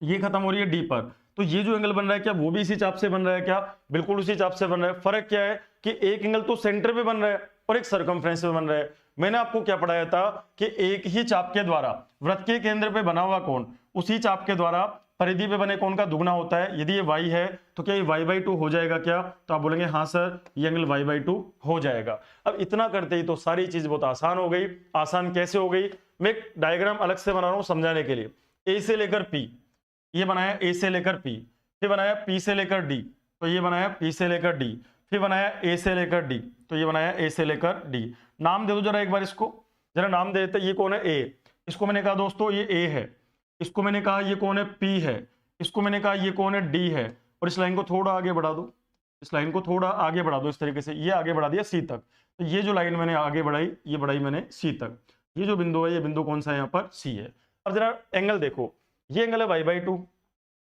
ये खत्म हो रही है D पर, तो ये जो एंगल बन रहा है क्या वो भी इसी चाप से बन रहा है क्या, बिल्कुल उसी चाप से बन रहा है। फर्क क्या है कि एक एंगल तो सेंटर पे बन रहा है और एक सर्कमफ्रेंस पे बन रहा है। मैंने आपको क्या पढ़ाया था कि एक ही चाप के द्वारा वृत्त के केंद्र पे बना हुआ कोण उसी चाप के द्वारा परिधि पे बने कोण का दुगना होता है। यदि ये y है तो क्या ये y/2 हो जाएगा क्या, तो आप बोलेंगे हाँ सर ये एंगल y/2 हो जाएगा। अब इतना करते ही तो सारी चीज बहुत आसान हो गई। आसान कैसे हो गई, मैं एक डायग्राम अलग से बना रहा हूं समझाने के लिए। ए से लेकर P, ये बनाया A से लेकर P, फिर बनाया P से लेकर D, तो ये बनाया P से लेकर D, फिर बनाया A से लेकर D, तो ये बनाया A से लेकर D। नाम दे दो जरा एक बार, इसको जरा नाम दे देते। ये कौन है A, इसको मैंने कहा दोस्तों ये A है, इसको मैंने कहा ये कौन है P है, इसको मैंने कहा ये कौन है D है, और इस लाइन को थोड़ा आगे बढ़ा दो, इस लाइन को थोड़ा आगे बढ़ा दो इस तरीके से, ये आगे बढ़ा दिया C तक। तो ये जो लाइन मैंने आगे बढ़ाई ये बढ़ाई मैंने C तक, ये जो बिंदु है ये बिंदु कौन सा है यहाँ पर C है। अब जरा एंगल देखो, ये एंगल है y/2,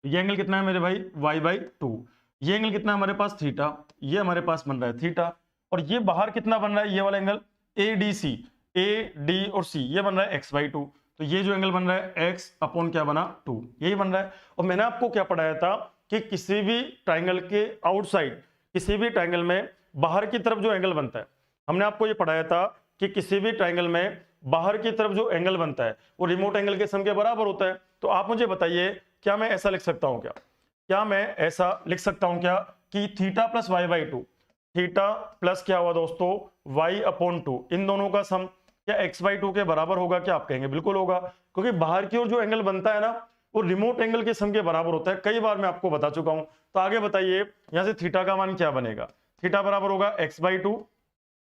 ये एंगल कितना है मेरे भाई y/2, ये एंगल कितना है हमारे पास थीटा, ये हमारे पास बन रहा है थीटा, और ये बाहर कितना बन रहा है ये वाला एंगल ADC, ए डी और सी ये बन रहा है x/2, तो ये जो एंगल बन रहा है x अपॉन क्या बना 2, यही बन रहा है। और मैंने आपको क्या पढ़ाया था कि किसी भी ट्राइंगल के आउटसाइड, किसी भी ट्राइंगल में बाहर की तरफ जो एंगल बनता है, हमने आपको ये पढ़ाया था कि किसी भी ट्राइंगल में बाहर की तरफ जो एंगल बनता है वो रिमोट एंगल के सम के बराबर होता है। तो आप मुझे बताइए, क्या मैं ऐसा लिख सकता हूं क्या मैं ऐसा लिख सकता हूं क्या कि theta plus y/2, theta plus क्या हुआ दोस्तों y/2, इन दोनों का सम क्या x/2 के बराबर होगा? क्या आप कहेंगे बिल्कुल होगा, क्योंकि बाहर की ओर जो एंगल बनता है ना वो रिमोट एंगल के सम के बराबर होता है। कई बार मैं आपको बता चुका हूं। तो आगे बताइए, यहां से थीटा का मान क्या बनेगा? थीटा बराबर होगा x/2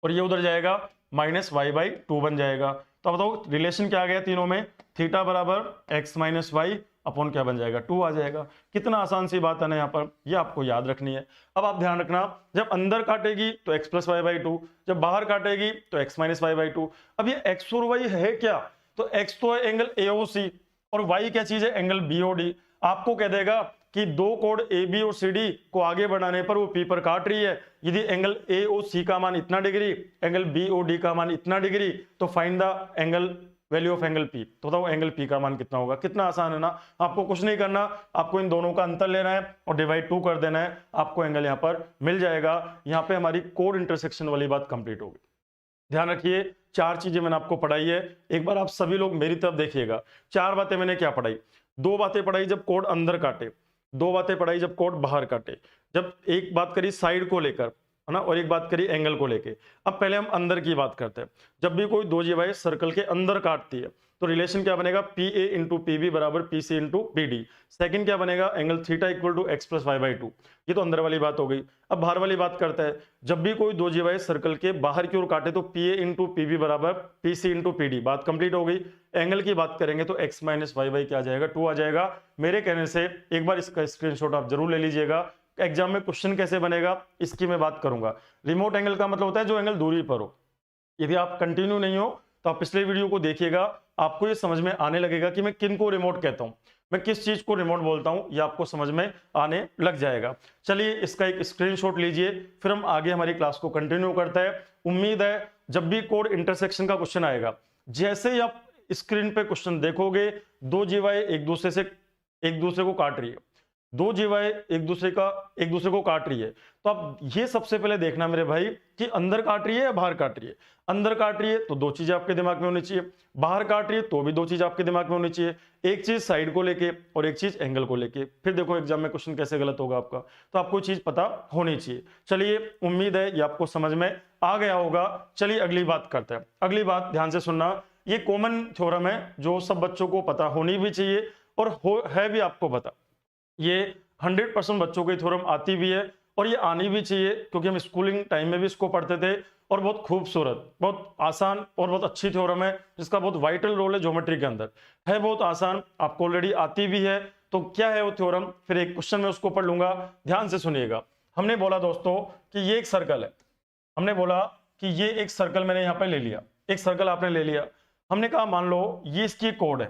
और ये उधर जाएगा माइनस y/2 बन जाएगा। तो अब बताओ रिलेशन क्या आ गया तीनों में? थीटा बराबर x माइनस वाई अपॉन क्या बन जाएगा 2 आ जाएगा। कितना आसान सी बात है ना यहाँ पर, ये आपको याद रखनी है। अब आप ध्यान रखना, जब अंदर काटेगी तो x प्लस y/2, जब बाहर काटेगी तो x माइनस y/2। अब ये x और y है क्या? तो x तो है एंगल AOC और y क्या चीज है? Angle BOD। आपको कह देगा कि दो कोड AB और CD को आगे बढ़ाने पर वो P पर काट रही है। यदि एंगल AOC का मान इतना डिग्री, एंगल BOD का मान इतना डिग्री, तो find the angle value of angle P। तो बताओ एंगल P का मान कितना होगा? कितना आसान है ना। आपको कुछ नहीं करना, आपको इन दोनों का अंतर लेना है और डिवाइड 2 कर देना है, आपको एंगल यहाँ पर मिल जाएगा। यहाँ पे हमारी कोड इंटरसेक्शन वाली बात कंप्लीट होगी। ध्यान रखिए, 4 चीजें मैंने आपको पढ़ाई है। एक बार आप सभी लोग मेरी तरफ देखिएगा। 4 बातें मैंने क्या पढ़ाई? 2 बातें पढ़ाई जब कोड अंदर काटे, 2 बातें पढ़ाई जब कोड बाहर काटे, जब एक बात करी साइड को लेकर, है ना, और एक बात करी एंगल को लेके। अब पहले हम अंदर की बात करते हैं। जब भी कोई दो जीवाएं सर्कल के अंदर काटती है तो रिलेशन क्या बनेगा? PA इंटू PB बराबर PC इंटू BD। सेकेंड क्या बनेगा? Angle theta equal to x plus y/2। ये तो अंदर वाली बात हो गई। अब बाहर वाली बात करते हैं। जब भी कोई दो जीवाएं सर्कल के बाहर की ओर काटे तो PA इंटू PB बराबर PC इंटू PD। बात कंप्लीट हो गई। एंगल की बात करेंगे तो x माइनस y क्या आ जाएगा? 2 आ जाएगा। मेरे कहने से एक बार इसका स्क्रीनशॉट आप जरूर ले लीजिएगा। एग्जाम में क्वेश्चन कैसे बनेगा इसकी मैं बात करूंगा। रिमोट एंगल का मतलब होता है जो एंगल दूरी पर हो। यदि आप कंटिन्यू नहीं हो तो आप पिछले वीडियो को देखिएगा, आपको ये समझ में आने लगेगा कि मैं किन को रिमोट कहता हूं, मैं किस चीज को रिमोट बोलता हूं, ये आपको समझ में आने लग जाएगा। चलिए इसका एक स्क्रीनशॉट लीजिए, फिर हम आगे हमारी क्लास को कंटिन्यू करते हैं। उम्मीद है जब भी कोड इंटरसेक्शन का क्वेश्चन आएगा, जैसे ही आप स्क्रीन पे क्वेश्चन देखोगे, दो जीवाएं एक दूसरे को काट रही है, दो जीवाएं एक दूसरे को काट रही है, तो अब ये सबसे पहले देखना मेरे भाई कि अंदर काट रही है या बाहर काट रही है। अंदर काट रही है तो दो चीजें आपके दिमाग में होनी चाहिए, बाहर काट रही है तो भी दो चीज आपके दिमाग में होनी चाहिए। एक चीज साइड को लेके और एक चीज एंगल को लेके। फिर देखो एग्जाम में क्वेश्चन कैसे गलत होगा आपका, तो आपको चीज पता होनी चाहिए। चलिए उम्मीद है ये आपको समझ में आ गया होगा। चलिए अगली बात करते हैं। अगली बात ध्यान से सुनना, ये कॉमन थ्योरम है जो सब बच्चों को पता होनी भी चाहिए और है भी आपको पता। ये 100% बच्चों को थ्योरम आती भी है और ये आनी भी चाहिए, क्योंकि हम स्कूलिंग टाइम में भी इसको पढ़ते थे। और बहुत खूबसूरत, बहुत आसान और बहुत अच्छी थ्योरम है जिसका बहुत वाइटल रोल है ज्योमेट्री के अंदर। है बहुत आसान, आपको ऑलरेडी आती भी है। तो क्या है वो थ्योरम, फिर एक क्वेश्चन में उसको पढ़ लूंगा, ध्यान से सुनिएगा। हमने बोला दोस्तों कि ये एक सर्कल है, हमने बोला कि ये एक सर्कल मैंने यहाँ पे ले लिया, एक सर्कल आपने ले लिया। हमने कहा मान लो ये इसकी कोड है,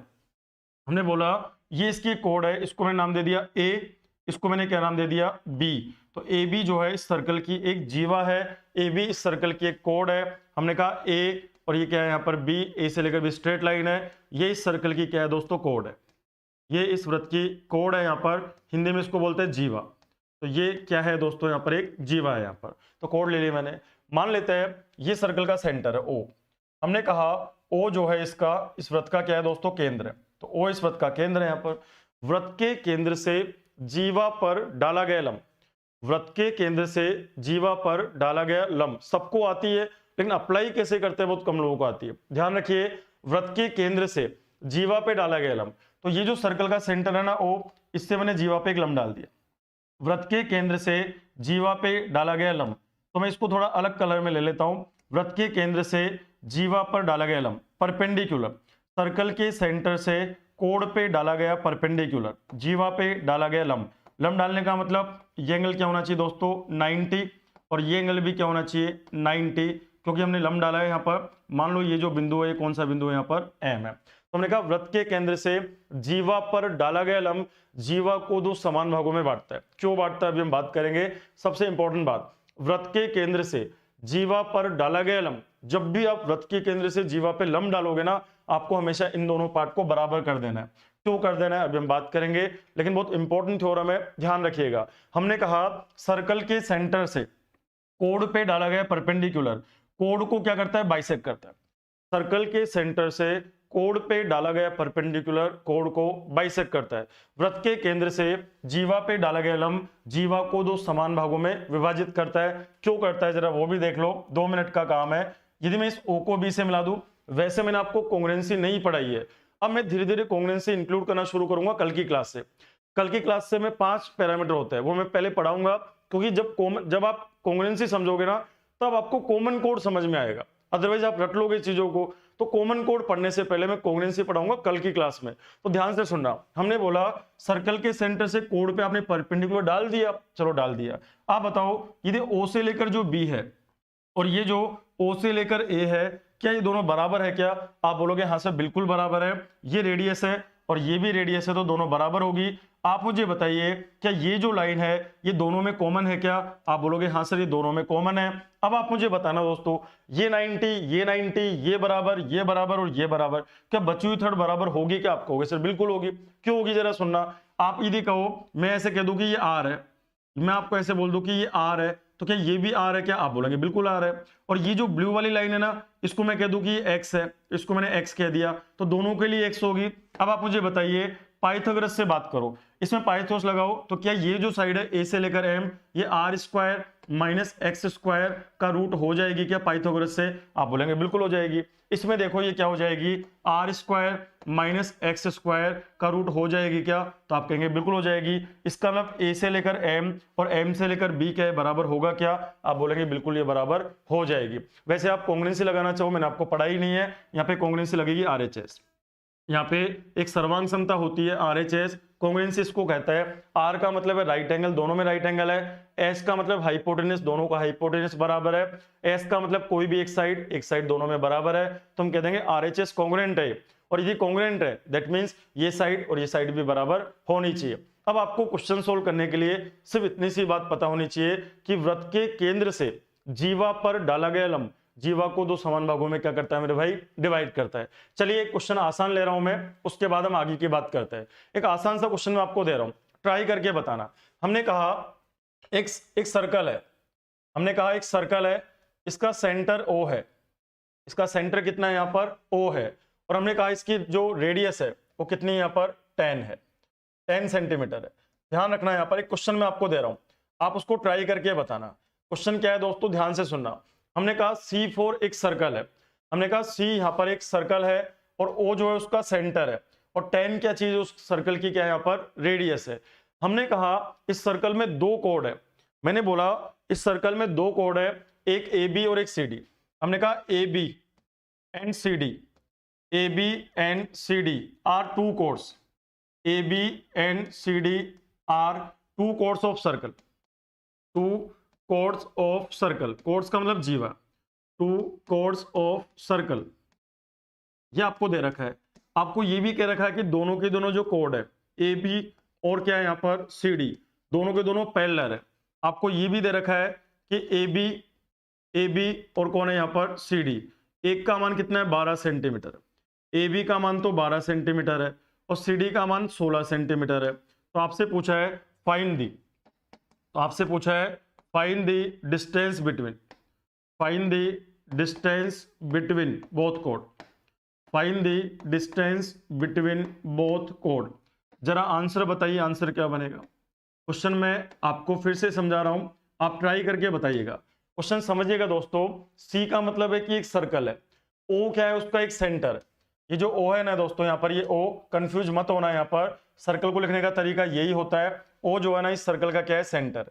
हमने बोला ये इसकी कोड है, इसको मैंने नाम दे दिया A, इसको मैंने क्या नाम दे दिया B। तो AB जो है इस सर्कल की एक जीवा है, AB इस सर्कल की एक कोड है। हमने कहा A और ये क्या है यहाँ पर B, A से लेकर B स्ट्रेट लाइन है। ये इस सर्कल की क्या है दोस्तों? कोड है। ये इस वृत्त की कोड है, यहाँ पर हिंदी में इसको बोलते हैं जीवा। तो ये क्या है दोस्तों? यहाँ पर एक जीवा है यहाँ पर। तो कोड ले ली मैंने। मान लेते हैं ये सर्कल का सेंटर है O। हमने कहा O जो है इसका, इस वृत्त का क्या है दोस्तों? केंद्र है। तो O इस वृत्त का केंद्र है। यहाँ पर वृत्त के केंद्र से जीवा पर डाला गया लंब, वृत्त के केंद्र से जीवा पर डाला गया लंब सबको आती है, लेकिन अप्लाई कैसे करते हैं बहुत कम लोगों को आती है। ध्यान रखिए, वृत्त के केंद्र से जीवा पे डाला गया लंब। तो ये जो सर्कल का सेंटर है ना O, इससे मैंने जीवा पे एक लंब डाल दिया। वृत्त के केंद्र से जीवा पे डाला गया लंब, तो मैं इसको थोड़ा अलग कलर में ले लेता हूं। वृत्त के केंद्र से जीवा पर डाला गया लंब परपेंडिकुलर, सर्कल के सेंटर से कोड पे डाला गया परपेंडिकुलर, जीवा पे डाला गया लंब। लंब डालने का मतलब ये एंगल क्या होना चाहिए दोस्तों? 90, और ये एंगल भी क्या होना चाहिए? 90, क्योंकि हमने लंब डाला है यहाँ पर। मान लो ये जो बिंदु है, कौन सा बिंदु है? यहाँ पर M है। तो हमने कहा वृत्त के केंद्र से जीवा पर डाला गया लंब जीवा को दो समान भागों में बांटता है। क्यों बांटता है अभी हम बात करेंगे। सबसे इंपॉर्टेंट बात, वृत्त के केंद्र से जीवा पर डाला गया लंब जब भी आप वृत्त के केंद्र से जीवा पे लंब डालोगे ना, आपको हमेशा इन दोनों पार्ट को बराबर कर देना है। क्यों कर देना है अभी हम बात करेंगे, लेकिन बहुत इंपॉर्टेंट थ्योरम है, ध्यान रखिएगा। हमने कहा सर्कल के सेंटर से कोड पे डाला गया परपेंडिकुलर कोड को क्या करता है, बाइसेक्ट करता है। सर्कल के सेंटर से कोड पे डाला गया परपेंडिकुलर कोड को बाइसेक्ट करता है। वृत्त के केंद्र से जीवा पे डाला गया लंब जीवा को दो समान भागों में विभाजित करता है। क्यों करता है जरा वो भी देख लो, 2 मिनट का काम है। यदि मैं इस ओ को बी से मिला दूं, वैसे मैंने आपको कोंग्रुएंसी नहीं पढ़ाई है, अब मैं धीरे धीरे कोंग्रुएंसी इंक्लूड करना शुरू करूंगा कल की क्लास से। कल की क्लास से मैं 5 पैरामीटर होते हैं वो मैं पहले पढ़ाऊंगा, क्योंकि जब आप कोंग्रुएंसी समझोगे ना तब आपको कॉमन कोड समझ में आएगा, अदरवाइज आप रट लोगे चीजों को। तो कॉमन कोड पढ़ने से पहले मैं कोंग्रुएंसी पढ़ाऊंगा कल की क्लास में, तो ध्यान से सुनना। हमने बोला सर्कल के सेंटर से कोड पे आपने परपेंडिकुलर डाल दिया, चलो डाल दिया। आप बताओ यदि ओ से लेकर जो बी है और ये जो ओ से लेकर ए है, क्या ये दोनों बराबर है क्या? आप बोलोगे हाँ सर बिल्कुल बराबर है, ये रेडियस है और ये भी रेडियस है, तो दोनों बराबर होगी। आप मुझे बताइए क्या ये जो लाइन है ये दोनों में कॉमन है क्या? आप बोलोगे हाँ सर ये दोनों में कॉमन है। अब आप मुझे बताना दोस्तों, ये 90 ये बराबर और ये बराबर, क्या बची हुई थर्ड बराबर होगी क्या? आप कहोगे सर बिल्कुल होगी। क्यों होगी जरा सुनना। आप यदि कहो मैं ऐसे कह दूं कि ये आर है, मैं आपको ऐसे बोल दूं कि ये आर है, तो क्या ये भी आर है क्या? आप बोलेंगे बिल्कुल आर है। और ये जो ब्लू वाली लाइन है ना, इसको मैं कह दूं कि ये एक्स है, इसको मैंने एक्स कह दिया, तो दोनों के लिए एक्स होगी। अब आप मुझे बताइए पाइथागोरस से बात करो, इसमें पाइथागोरस लगाओ, तो क्या ये जो साइड है ए से लेकर एम, ये R square minus X square का रूट हो जाएगी क्या पाइथागोरस से? आप बोलेंगे बिल्कुल हो जाएगी। इसमें देखो ये क्या हो जाएगी, R square minus X square का रूट हो जाएगी क्या? तो आप कहेंगे बिल्कुल हो जाएगी। इसका मतलब ए से लेकर एम और एम से लेकर बी क्या है, बराबर होगा क्या? आप बोलेंगे बिल्कुल ये बराबर हो जाएगी। वैसे आप कोंग्रुएंसी लगाना चाहो, मैंने आपको पढ़ाई नहीं है, यहाँ पे कोंग्रुएंसी लगेगी आरएचएस। यहाँ पे एक सर्वांग समता होती है आरएचएस, कोंग्रुएंसी इसको कहता है। आर का मतलब है राइट एंगल, दोनों में राइट एंगल है। एस का मतलब हाइपोटेनस, दोनों का हाइपोटेनस बराबर है। एस का मतलब कोई भी एक साइड दोनों में बराबर है, तो हम कह देंगे आरएचएस कोंग्रुएंट है। और यदि कोंग्रुएंट है दैट मींस ये साइड और ये साइड भी बराबर होनी चाहिए। अब आपको क्वेश्चन सोल्व करने के लिए सिर्फ इतनी सी बात पता होनी चाहिए कि वृत्त के केंद्र से जीवा पर डाला गया लंब जीवा को दो समान भागों में क्या करता है मेरे भाई, डिवाइड करता है। चलिए एक क्वेश्चन आसान ले रहा हूं मैं, उसके बाद हम आगे की बात करते हैं। एक आसान सा क्वेश्चन मैं आपको दे रहा हूं, ट्राई करके बताना। हमने कहा एक सर्कल है, हमने कहा एक सर्कल है, इसका सेंटर ओ है, इसका सेंटर कितना है यहाँ पर, ओ है। और हमने कहा इसकी जो रेडियस है वो कितनी है यहाँ पर, 10 है, 10 सेंटीमीटर है। ध्यान रखना यहाँ पर एक क्वेश्चन मैं आपको दे रहा हूं, आप उसको ट्राई करके बताना। क्वेश्चन क्या है दोस्तों, ध्यान से सुनना। हमने कहा C4 एक सर्कल है, हमने कहा C यहाँ पर एक सर्कल है और O जो है उसका सेंटर है, और 10 क्या चीज उस सर्कल की क्या है यहाँ पर, रेडियस है। हमने कहा इस सर्कल में 2 कोड है, मैंने बोला इस सर्कल में 2 कोड है, एक AB और एक CD। हमने कहा AB and CD, AB and CD are 2 chords, AB and CD are 2 chords of circle, 2 chords of circle, chords का मतलब जीवा, 2 कोड्स ऑफ सर्कल। ये आपको दे रखा है, आपको ये भी कह रखा है कि दोनों के दोनों जो कोड है ए बी और क्या है यहाँ पर सी डी, दोनों के दोनों पैरेलल है। आपको ये भी दे रखा है कि ए बी और कौन है यहाँ पर सी डी, एक का मान कितना है 12 सेंटीमीटर, ए बी का मान तो 12 सेंटीमीटर है और सी डी का मान 16 सेंटीमीटर है। तो आपसे पूछा है फाइंड दी, तो आपसे पूछा है find the distance between, find the distance between both code, find the distance between both code. जरा आंसर बताइए, आंसर क्या बनेगा। क्वेश्चन मैं आपको फिर से समझा रहा हूं, आप ट्राई करके बताइएगा। क्वेश्चन समझिएगा दोस्तों, सी का मतलब है कि एक सर्कल है, ओ क्या है उसका एक सेंटर, ये जो ओ है ना दोस्तों यहाँ पर, ये ओ कंफ्यूज मत होना, यहाँ पर सर्कल को लिखने का तरीका यही होता है। ओ जो है ना इस सर्कल का क्या है, सेंटर,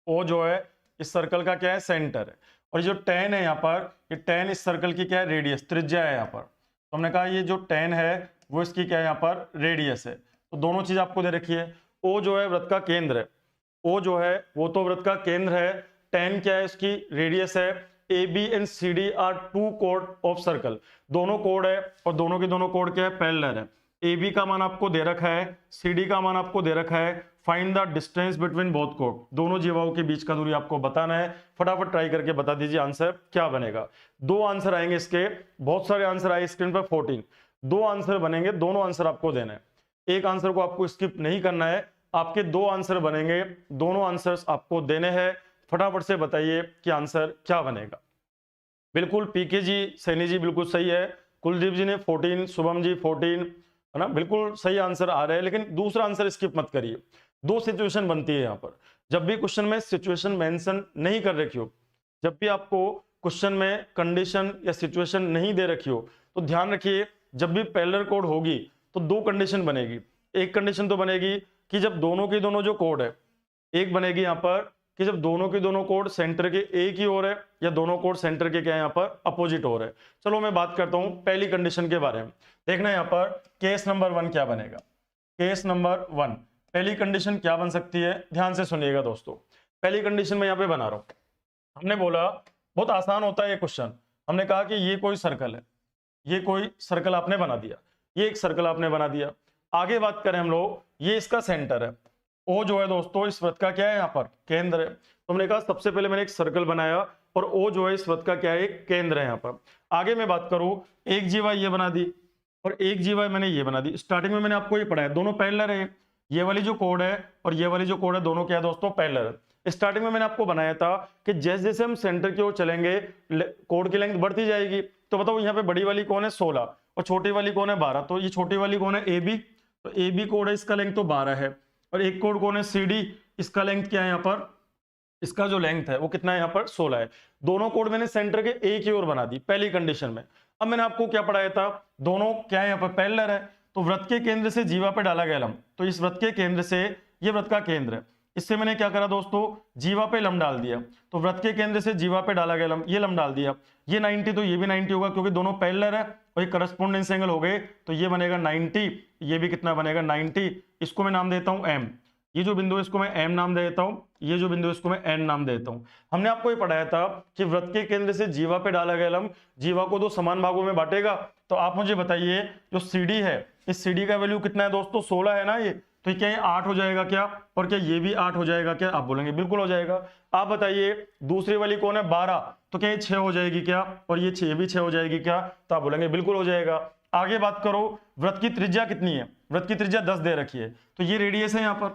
ओ जो है इस सर्कल का क्या है, सेंटर है। और ये जो 10 है यहाँ पर, ये 10 इस सर्कल की क्या है, रेडियस, त्रिज्या है यहाँ पर। तो हमने कहा ये जो 10 है वो इसकी क्या है यहाँ पर, रेडियस है। तो दोनों चीज आपको दे रखी है। ओ जो है वृत्त का केंद्र है, ओ जो है वो तो वृत्त का केंद्र है, 10 क्या है इसकी रेडियस है। A B and C D are 2 कोड ऑफ सर्कल, दोनों कोड है और दोनों के दोनों कोड क्या है, पैरेलल है। ए बी का मान आपको दे रखा है, सी डी का मान आपको दे रखा है, find the distance between both code, दोनों जीवाओं के बीच का दूरी आपको बताना है। फटाफट ट्राई करके बता दीजिए आंसर क्या बनेगा। दो आंसर आएंगे इसके, बहुत सारे आंसर आए स्क्रीन पर 14, दो आंसर बनेंगे, दोनों आंसर आपको देना है, एक आंसर को आपको स्किप नहीं करना है, आपके दो आंसर बनेंगे, दोनों आंसर्स आपको देने हैं। फटाफट से बताइए कि आंसर क्या बनेगा। बिल्कुल पीके जी, सैनी जी बिल्कुल सही है, कुलदीप जी ने 14, शुभम जी 14, है ना, बिल्कुल सही आंसर आ रहे हैं, लेकिन दूसरा आंसर स्किप मत करिए। दो सिचुएशन बनती है यहाँ पर, जब भी क्वेश्चन में सिचुएशन मेंशन नहीं कर रखी हो, जब भी आपको क्वेश्चन में कंडीशन या सिचुएशन नहीं दे रखी हो, तो ध्यान रखिए जब भी पैरेलल कोड होगी तो दो कंडीशन बनेगी। एक कंडीशन तो बनेगी कि जब दोनों के दोनों जो कोड है, एक बनेगी यहाँ पर कि जब दोनों के दोनों कोड सेंटर के एक ही ओर है, या दोनों कोड सेंटर के क्या है यहाँ पर अपोजिट ओर है। चलो मैं बात करता हूं पहली कंडीशन के बारे में। देखना यहाँ पर केस नंबर 1 क्या बनेगा। केस नंबर 1 पहली कंडीशन क्या बन सकती है, ध्यान से सुनिएगा दोस्तों। पहली कंडीशन में यहाँ पे बना रहा हूं, हमने बोला बहुत आसान होता है ये क्वेश्चन, हमने कहा कि ये कोई सर्कल है, ये कोई सर्कल आपने बना दिया, ये एक सर्कल आपने बना दिया। आगे बात करें हम लोग, ये इसका सेंटर है, ओ जो है दोस्तों इस वृत्त का क्या है यहाँ पर केंद्र है। तो हमने कहा सबसे पहले मैंने एक सर्कल बनाया और ओ जो है इस वृत्त का क्या है, एक केंद्र है यहाँ पर। आगे मैं बात करूं, एक जीवाई ये बना दी और एक जीवाई मैंने ये बना दी। स्टार्टिंग में मैंने आपको ये पढ़ाया दोनों पैरेलल है, ये वाली जो कोड है और ये वाली जो कोड है दोनों क्या है दोस्तों पैरेलल है। स्टार्टिंग में मैंने आपको बनाया था कि जैसे जैसे हम सेंटर की ओर चलेंगे कोड की लेंथ बढ़ती जाएगी। तो बताओ यहाँ पे बड़ी वाली कौन है 16 और छोटी वाली कौन है 12, तो ये छोटी वाली कौन है ए बी, तो ए बी कोड है इसका लेंथ तो 12 है, और एक कोड कौन है सी डी, इसका लेंथ क्या है यहाँ पर, इसका जो लेंथ है वो कितना है यहाँ पर 16 है। दोनों कोड मैंने सेंटर के एक ही ओर बना दी पहली कंडीशन में। अब मैंने आपको क्या पढ़ाया था, दोनों क्या है यहाँ पर पैरेलल है, तो वृत्त के केंद्र से जीवा पे डाला गया लंब, तो इस वृत्त के केंद्र से ये वृत्त का केंद्र है, इससे मैंने क्या करा दोस्तों जीवा पे लंब डाल दिया, तो वृत्त के केंद्र से जीवा पे डाला गया लंब, ये लंब डाल दिया, ये 90 तो ये भी 90 होगा क्योंकि दोनों पैरेलल है और ये करस्पोंडेंस एंगल हो गए, तो ये बनेगा 90, ये भी कितना बनेगा 90। इसको मैं नाम देता हूं m, ये जो बिंदु है इसको मैं m नाम दे देता हूं, ये जो बिंदु है इसको मैं n नाम देता हूं। हमने आपको ये पढ़ाया था कि वृत्त के केंद्र से जीवा पे डाला गया लंब जीवा को दो समान भागों में बांटेगा। तो आप मुझे बताइए जो CD है, इस CD का वैल्यू कितना है दोस्तों 16 है ना, ये तो क्या ये 8 हो जाएगा क्या, और क्या ये भी 8 हो जाएगा क्या, आप बोलेंगे बिल्कुल हो जाएगा। आप बताइए दूसरी वाली कौन है 12, तो क्या ये 6 हो जाएगी क्या, और ये 6 भी 6 हो जाएगी क्या, तो आप बोलेंगे बिल्कुल हो जाएगा। आगे बात करो वृत्त की त्रिज्या कितनी है, वृत्त की त्रिज्या 10 दे रखी है, तो ये रेडियस है यहाँ पर,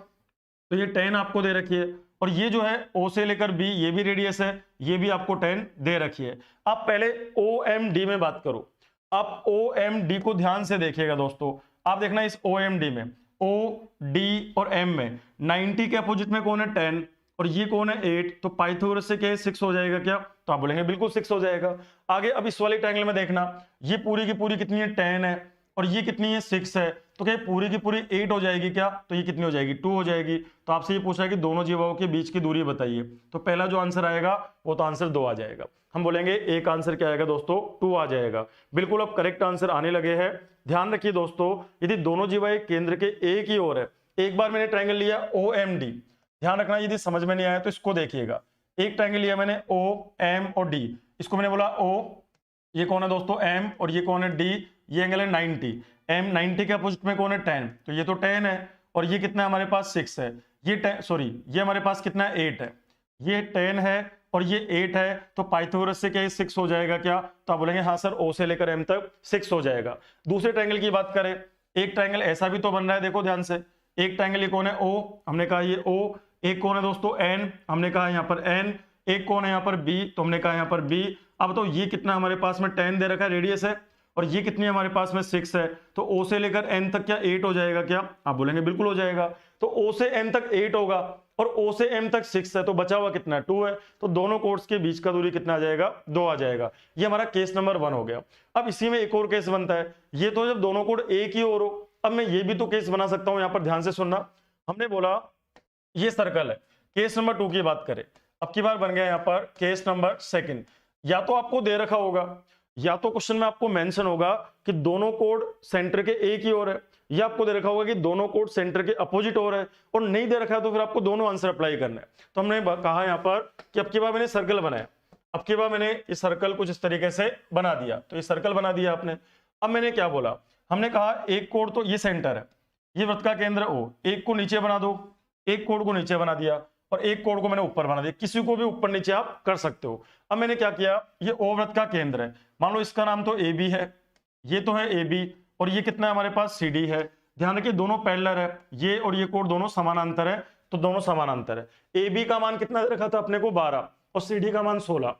तो ये 10 आपको दे रखी है, और ये जो है O से लेकर B ये भी रेडियस है, ये भी आपको 10 दे रखी है। आप पहले OMD में बात करो, आप OMD को ध्यान से देखिएगा दोस्तों। आप देखना इस OMD में O, D और M में 90 के अपोजिट में कौन है 10 और ये कौन है 8, तो पाइथागोरस से क्या 6 हो जाएगा क्या, तो आप बोलेंगे बिल्कुल 6 हो जाएगा। आगे अब इस वाले ट्रायंगल में देखना, ये पूरी की पूरी कितनी है 10 है और ये कितनी है 6 है, तो क्या पूरी की पूरी 8 हो जाएगी क्या, तो ये कितनी हो जाएगी 2 हो जाएगी। तो आपसे ये पूछा है कि दोनों जीवाओं के बीच की दूरी बताइए, तो पहला जो आंसर आएगा वो तो आंसर 2 आ जाएगा। हम बोलेंगे एक आंसर क्या आएगा दोस्तों 2 आ जाएगा। बिल्कुल अब करेक्ट आंसर आने लगे हैं। ध्यान रखिए दोस्तों, यदि दोनों जीवा केंद्र के एक ही ओर है, एक बार मैंने ट्रायंगल लिया OMD, ध्यान रखना यदि समझ में नहीं आया तो इसको देखिएगा। एक ट्रायंगल लिया मैंने O, M और D, इसको मैंने बोला O, ये कौन है दोस्तों M और ये कौन है D, ये एंगल है 90, M 90 के अपोजिट में कौन है 10, तो ये तो 10 है और ये कितना है हमारे पास 6 है, ये 10 सॉरी ये हमारे पास कितना है 8 है, ये 10 है और ये 8 है, तो पाइथागोरस से क्या 6 हो जाएगा क्या, तो आप बोलेंगे हाँ सर O से लेकर M तक 6 हो जाएगा। दूसरे ट्रायंगल की बात करें, एक ट्रायंगल ऐसा भी तो बन रहा है, देखो ध्यान से, एक ट्रायंगल ये कौन है O, हमने कहा ये O, एक कौन है दोस्तों N, हमने कहा यहाँ पर N, एक कौन है यहाँ पर B, तो हमने कहा यहाँ पर B। अब तो ये कितना हमारे पास में 10 दे रखा है रेडियस है और ये कितनी हमारे पास में 6 है, तो O से लेकर N तक क्या 8 हो जाएगा क्या, आप बोलेंगे बिल्कुल हो जाएगा। तो O से N तक 8 होगा और O से M तक 6 है, तो बचा हुआ कितना 2 है, तो दोनों कोड्स के बीच का दूरी कितना आ जाएगा 2 आ जाएगा। ये हमारा केस नंबर 1 हो गया। अब इसी में एक और केस बनता है, ये तो जब दोनों कोड एक ही ओर हो। अब मैं ये भी तो केस बना सकता हूं, यहाँ पर ध्यान से सुनना। हमने बोला ये सर्कल है, केस नंबर 2 की बात करें, अब की बार बन गया यहाँ पर केस नंबर 2। या तो आपको दे रखा होगा, या तो क्वेश्चन में आपको मेंशन होगा कि दोनों कोड सेंटर के एक ही ओर है, या आपको दे रखा होगा कि दोनों कोड सेंटर के अपोजिट ओर है, और नहीं दे रखा है तो फिर आपको दोनों आंसर अप्लाई करना है। तो हमने कहा यहाँ पर कि अब की बार मैंने सर्कल बनाया, अब की बार मैंने इस सर्कल कुछ इस तरीके से बना दिया, तो ये सर्कल बना दिया आपने। अब मैंने क्या बोला, हमने कहा एक कोण तो ये सेंटर है, ये वृत्त का केंद्र O, एक को नीचे बना दो, एक कोण को नीचे बना दिया और एक कोण को मैंने ऊपर बना दिया। किसी को भी ऊपर नीचे आप कर सकते हो। अब मैंने क्या किया, ये O वृत्त का केंद्र है, मान लो इसका नाम तो AB है, ये तो है AB और ये कितना है हमारे पास CD है। ध्यान रखिए दोनों पैरेलल है, ये और ये कोण दोनों समानांतर है, तो दोनों समानांतर है। AB का मान कितना रखा था अपने को 12 और CD का मान 16।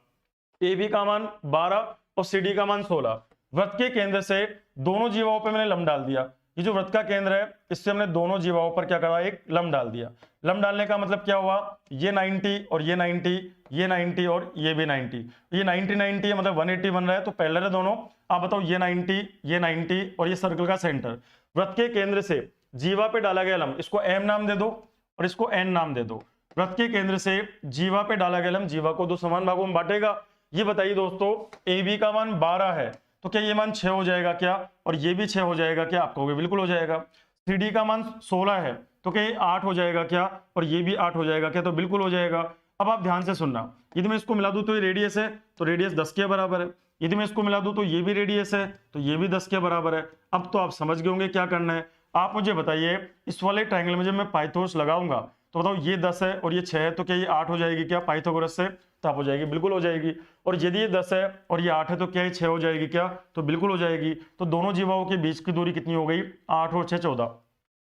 AB का मान 12 और CD का मान 16। वृत्त के केंद्र से दोनों जीवाओं पे मैंने लंब डाल दिया। ये जो वृत्त का केंद्र है इससे हमने दोनों जीवाओं पर क्या करा, एक लंब डाल दिया। लंब डालने का मतलब क्या हुआ, ये 90 और ये 90, ये 90 और ये भी 90, ये 90 90 है मतलब 180 बन रहा है, तो पैरेलल है दोनों। आप बताओ ये 90 ये 90 और ये सर्कल का सेंटर। वृत्त के केंद्र से जीवा पे डाला गया लंब, इसको M नाम दे दो और इसको N नाम दे दो। वृत्त के केंद्र से जीवा पे डाला गया लंब जीवा को दो समान भागों में बांटेगा। ये बताइए दोस्तों AB का मान 12 है तो क्या ये मान 6 हो जाएगा क्या, और ये भी 6 हो जाएगा क्या, आप कहोगे बिल्कुल हो जाएगा। CD का मान 16 है तो क्या ये 8 हो जाएगा क्या, और ये भी 8 हो जाएगा क्या, तो बिल्कुल हो जाएगा। अब आप ध्यान से सुनना, यदि मैं इसको मिला दूं तो ये रेडियस है, तो रेडियस 10 के बराबर है। यदि मैं इसको मिला दूं तो ये भी रेडियस है, तो ये भी 10 के बराबर है। अब तो आप समझ गए होंगे क्या करना है। आप मुझे बताइए इस वाले ट्रायंगल में जब मैं पाइथागोरस लगाऊंगा तो बताओ ये 10 है और ये 6 है, तो क्या ये 8 हो जाएगी क्या पाइथागोरस से, तो आप हो जाएगी बिल्कुल हो जाएगी। और यदि ये 10 है और ये 8 है तो क्या ये 6 हो जाएगी क्या, तो बिल्कुल हो जाएगी। तो दोनों जीवाओं के बीच की दूरी कितनी हो गई, 8 और 6 14।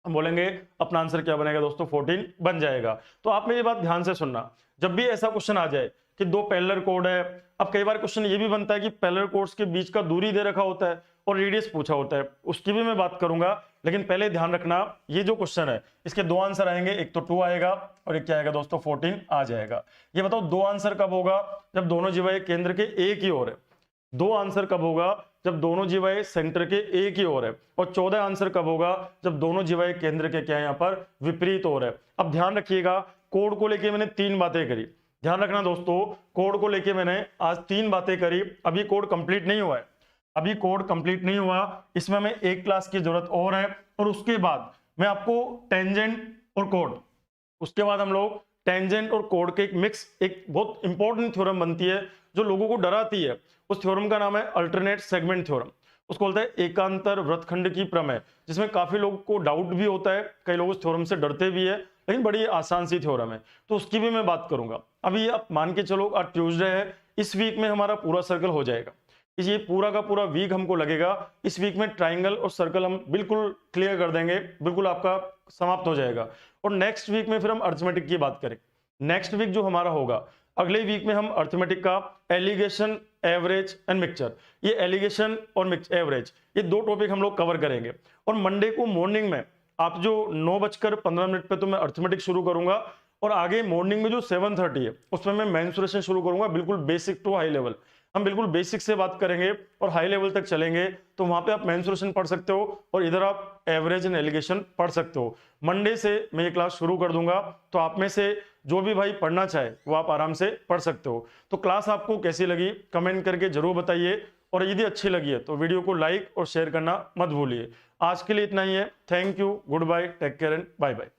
हम बोलेंगे अपना आंसर क्या बनेगा दोस्तों, 14 बन जाएगा। तो आप मेरी बात ध्यान से सुनना, जब भी ऐसा क्वेश्चन आ जाए कि दो पैरेलल कोड है, अब कई बार क्वेश्चन ये भी बनता है कि पैरेलल कोड्स के बीच का दूरी दे रखा होता है और रेडियस पूछा होता है, उसकी भी मैं बात करूंगा। लेकिन पहले ध्यान रखना ये जो क्वेश्चन है इसके दो आंसर आएंगे, एक तो 2 आएगा और एक क्या आएगा दोस्तों 14 आ जाएगा। ये बताओ दो आंसर कब होगा, जब दोनों जीवाएं केंद्र के एक ही ओर है। दो आंसर कब होगा, जब दोनों जीवाएं सेंटर के एक ही ओर है। और 14 आंसर कब होगा, जब दोनों जीवाएं केंद्र के क्या है यहाँ पर विपरीत ओर है। अब ध्यान रखिएगा कोड को लेके मैंने 3 बातें करी, ध्यान रखना दोस्तों, कोड को लेके मैंने आज 3 बातें करी। अभी कोड कंप्लीट नहीं हुआ है, अभी कोड कंप्लीट नहीं हुआ, इसमें हमें एक क्लास की जरूरत और है। और उसके बाद मैं आपको टेंजेंट और कोड, उसके बाद हम लोग टेंजेंट और कोड के एक मिक्स, एक बहुत इंपॉर्टेंट थ्योरम बनती है जो लोगों को डराती है। उस थ्योरम का नाम है अल्टरनेट सेगमेंट थ्योरम, उसको बोलते हैं एकांतर वृत्तखंड की प्रमेय, जिसमें काफी लोगों को डाउट भी होता है, कई लोग उस थ्योरम से डरते भी है, लेकिन बड़ी आसान सी थ्योरम है, तो उसकी भी मैं बात करूंगा। अभी आप मान के चलो आज ट्यूसडे है, इस वीक में हमारा पूरा सर्कल हो जाएगा, ये पूरा का पूरा वीक हमको लगेगा। इस वीक में ट्राइंगल और सर्कल हम बिल्कुल क्लियर कर देंगे, बिल्कुल आपका समाप्त हो जाएगा। और नेक्स्ट वीक में फिर हम अर्थमेटिक की बात करें। नेक्स्ट वीक जो हमारा होगा, अगले वीक में हम अर्थमेटिक का एलिगेशन, एवरेज एंड मिक्सचर, ये एलिगेशन और एवरेज, ये 2 टॉपिक हम लोग कवर करेंगे। और मंडे को मॉर्निंग में आप जो 9:15 पे तो मैं अर्थमेटिक शुरू करूंगा, और आगे मॉर्निंग में जो 7:30 है उसमें मैं मेंसुरेशन शुरू करूंगा, बिल्कुल बेसिक टू हाई लेवल। हम बिल्कुल बेसिक से बात करेंगे और हाई लेवल तक चलेंगे, तो वहां पे आप मेंसुरेशन पढ़ सकते हो और इधर आप एवरेज एंड एलिगेशन पढ़ सकते हो। मंडे से मैं ये क्लास शुरू कर दूंगा, तो आप में से जो भी भाई पढ़ना चाहे वो आप आराम से पढ़ सकते हो। तो क्लास आपको कैसी लगी कमेंट करके जरूर बताइए, और यदि अच्छी लगी है तो वीडियो को लाइक और शेयर करना मत भूलिए। आज के लिए इतना ही है, thank you, good bye, take care and bye bye.